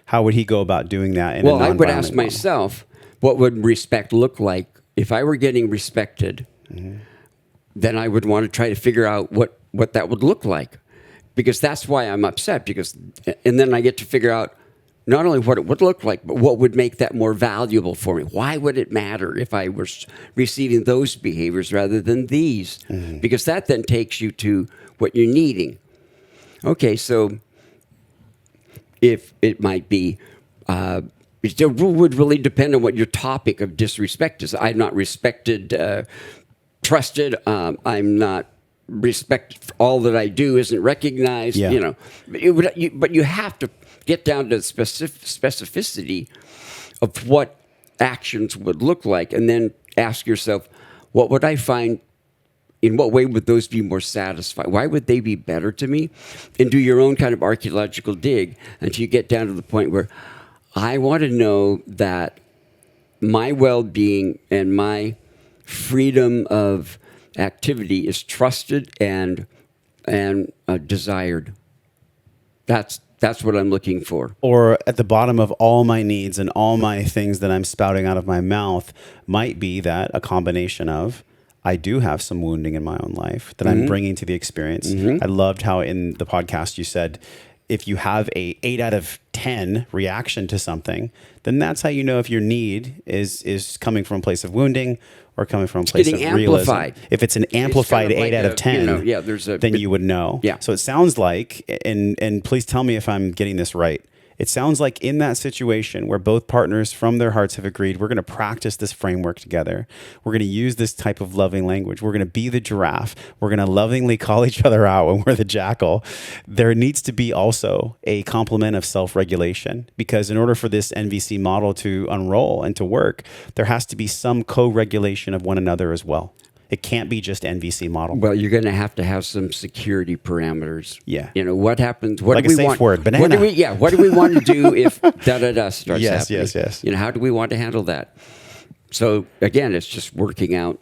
How would he go about doing that in a non-violent I would ask model? myself, what would respect look like? If I were getting respected, then I would want to try to figure out what that would look like. Because that's why I'm upset. And then I get to figure out not only what it would look like, but what would make that more valuable for me. Why would it matter if I were receiving those behaviors rather than these? Because that then takes you to what you're needing. Okay, so if it might be, it would really depend on what your topic of disrespect is. I'm not respected, trusted. I'm not respect. All that I do isn't recognized. Yeah. You know, but you have to get down to specificity of what actions would look like, and then ask yourself, what would I find? In what way would those be more satisfied? Why would they be better to me? And do your own kind of archaeological dig until you get down to the point where I want to know that my well-being and my freedom of activity is trusted and desired. That's what I'm looking for. Or at the bottom of all my needs and all my things that I'm spouting out of my mouth might be that a combination of, I do have some wounding in my own life that I'm bringing to the experience. I loved how in the podcast you said, if you have a 8 out of 10 reaction to something, then that's how you know if your need is coming from a place of wounding or coming from a place of amplified. realism. If it's an amplified kind of 8 out of 10, then you would know. Yeah. So it sounds like, and please tell me if I'm getting this right, it sounds like in that situation where both partners from their hearts have agreed, we're going to practice this framework together. We're going to use this type of loving language. We're going to be the giraffe. We're going to lovingly call each other out when we're the jackal. There needs to be also a complement of self-regulation, because in order for this NVC model to unroll and to work, there has to be some co-regulation of one another as well. It can't be just NVC model. Well, you're going to have some security parameters. Yeah. You know, what happens? What like do a we safe want? word, banana. What do we want to do if da-da-da starts Yes, happening? yes. You know, how do we want to handle that? So, again, it's just working out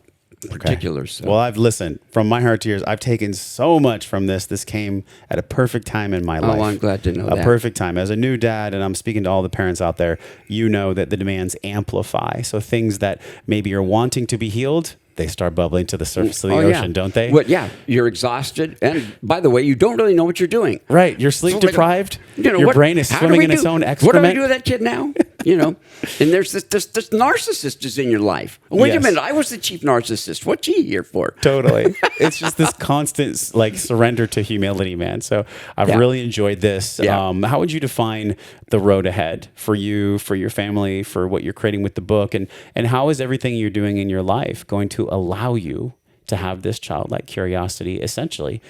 particulars. So. Well, I've listened. From my heart to yours, I've taken so much from this. This came at a perfect time in my life. Oh, I'm glad to know that. A perfect time. As a new dad, and I'm speaking to all the parents out there, you know that the demands amplify. So things that maybe you're wanting to be healed, they start bubbling to the surface of the ocean, don't they? Well, yeah, you're exhausted. And by the way, you don't really know what you're doing. Right. You're sleep deprived. You know, your brain is swimming in its own excrement. What do I do with that kid now? You know, and there's this narcissist is in your life. Wait a minute, I was the chief narcissist. What's he here for? Totally. It's just this constant like surrender to humility, man. So I've really enjoyed this. Yeah. How would you define the road ahead for you, for your family, for what you're creating with the book? And how is everything you're doing in your life going to allow you to have this childlike curiosity? Essentially,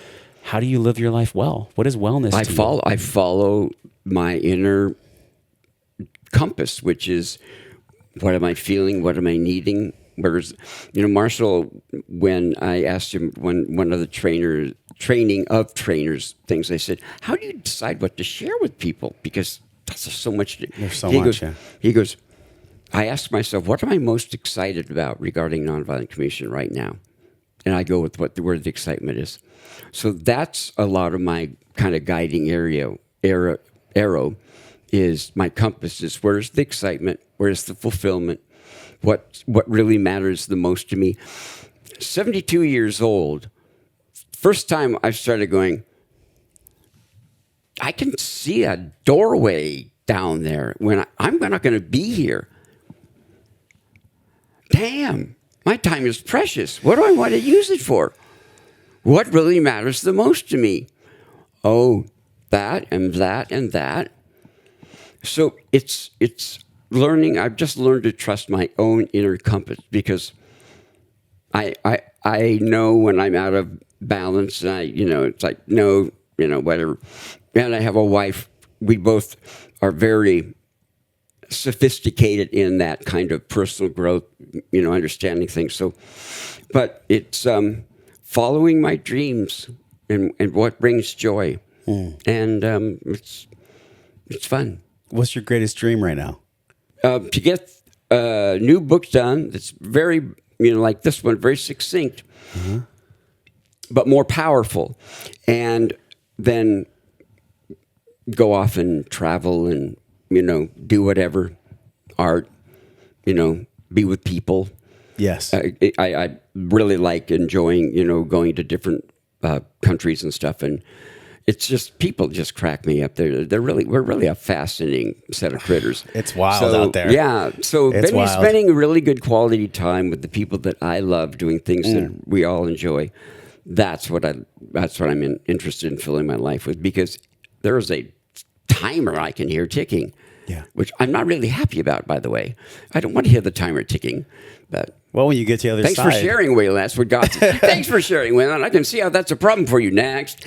how do you live your life well? What is wellness to you? I follow my inner compass, which is what am I feeling? What am I needing? Whereas, you know, Marshall, when I asked him one of the training of trainers things, I said, how do you decide what to share with people? Because that's so much. There's so much. He goes, I ask myself, what am I most excited about regarding nonviolent communication right now? And I go with where the excitement is. So that's a lot of my kind of guiding arrow is my compass is where's the excitement, where's the fulfillment, what really matters the most to me. 72 years old, first time I started going, I can see a doorway down there when I'm not going to be here. Damn, my time is precious. What do I want to use it for? What really matters the most to me? Oh, that and that and that. So it's learning. I've just learned to trust my own inner compass because I know when I'm out of balance. And it's like no, whatever. And I have a wife we both are very sophisticated in that kind of personal growth, understanding things. So, but it's following my dreams and what brings joy, and it's fun. What's your greatest dream right now? To get a new book done that's very, like this one, very succinct, but more powerful, and then go off and travel and do whatever, art, be with people. Yes. I really like enjoying, going to different countries and stuff, and it's just people just crack me up. We're really a fascinating set of critters. It's wild out there. Yeah. So It's wild. spending really good quality time with the people that I love, doing things that we all enjoy. That's what I'm interested in filling my life with, because there is a timer I can hear ticking. Yeah. Which I'm not really happy about, by the way. I don't want to hear the timer ticking, but Well, when you get to the other thanks side. for sharing, Wayland. That's what got you. Thanks for sharing, Wayland. I can see how that's a problem for you. Next.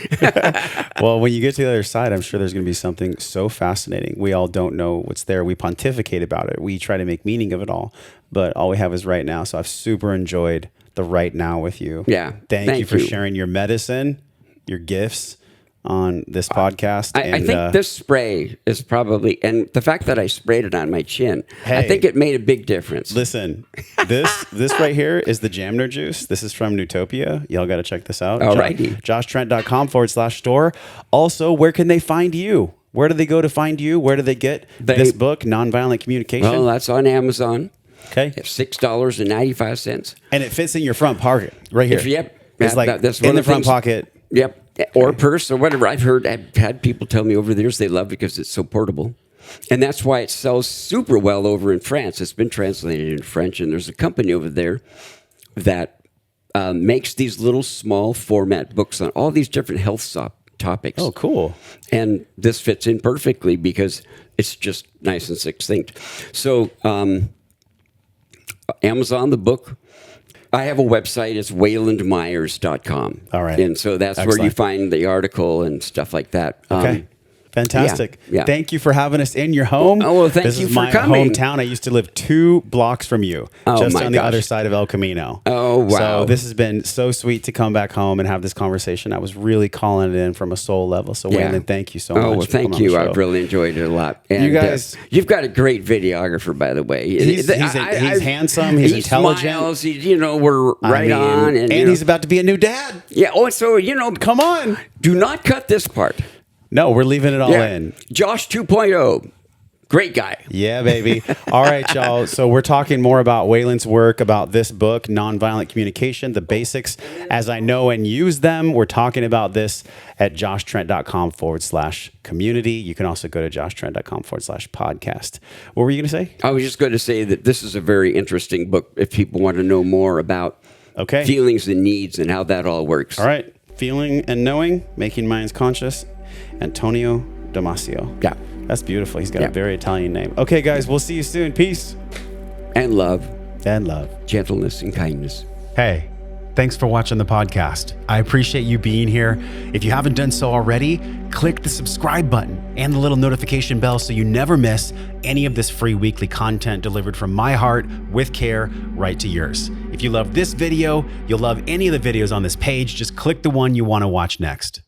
Well, when you get to the other side, I'm sure there's going to be something so fascinating. We all don't know what's there. We pontificate about it. We try to make meaning of it all, but all we have is right now. So I've super enjoyed the right now with you. Yeah. Thank you for sharing your medicine, your gifts on this podcast. I think this spray is probably, and the fact that I sprayed it on my chin, I Hey. think it made a big difference. Listen, this right here is the Jamner juice. This is from Newtopia. Y'all got to check this out. All righty. JoshTrent.com/store. Also, where can they find you? Where do they go to find you? Where do they get this book, Nonviolent Communication? Well, that's on Amazon. Okay. It's $6.95. And it fits in your front pocket right here. Yep. It's like That's in one the of the front things- pocket. Yep. Or purse or whatever. I've had people tell me over the years they love it because it's so portable. And that's why it sells super well over in France. It's been translated into French, and there's a company over there that makes these little small format books on all these different health topics. Oh, cool. And this fits in perfectly because it's just nice and succinct. So Amazon, the book. I have a website. It's waylandmyers.com. All right. And so that's where you find the article and stuff like that. Okay. Fantastic. yeah. Thank you for having us in your home. Oh, well, thank this you is for my coming. hometown. I used to live 2 blocks from you, just my on the gosh. other side of El Camino. Oh, wow. So this has been so sweet to come back home and have this conversation. I was really calling it in from a soul level. So, Yeah. Wayland, thank you so much. Oh, well, for thank coming on you. the show. I've really enjoyed it a lot. And, You guys- you've got a great videographer, by the way. He's handsome. He's he intelligent. Smiles, we're right on. And he's about to be a new dad. yeah. Oh, so, Come on. do not cut this part. No, we're leaving it all in. Josh 2.0. Great guy. Yeah, baby. All right, y'all. So we're talking more about Wayland's work, about this book, Nonviolent Communication, the basics as I know and use them. We're talking about this at joshtrent.com/community. You can also go to joshtrent.com/podcast. What were you going to say? I was just going to say that this is a very interesting book if people want to know more about feelings and needs and how that all works. All right. Feeling and knowing, making minds conscious. Antonio Damasio. Yeah. That's beautiful. He's got a very Italian name. Okay, guys, we'll see you soon. Peace. And love. And love. Gentleness and kindness. Hey, thanks for watching the podcast. I appreciate you being here. If you haven't done so already, click the subscribe button and the little notification bell so you never miss any of this free weekly content delivered from my heart with care right to yours. If you love this video, you'll love any of the videos on this page. Just click the one you want to watch next.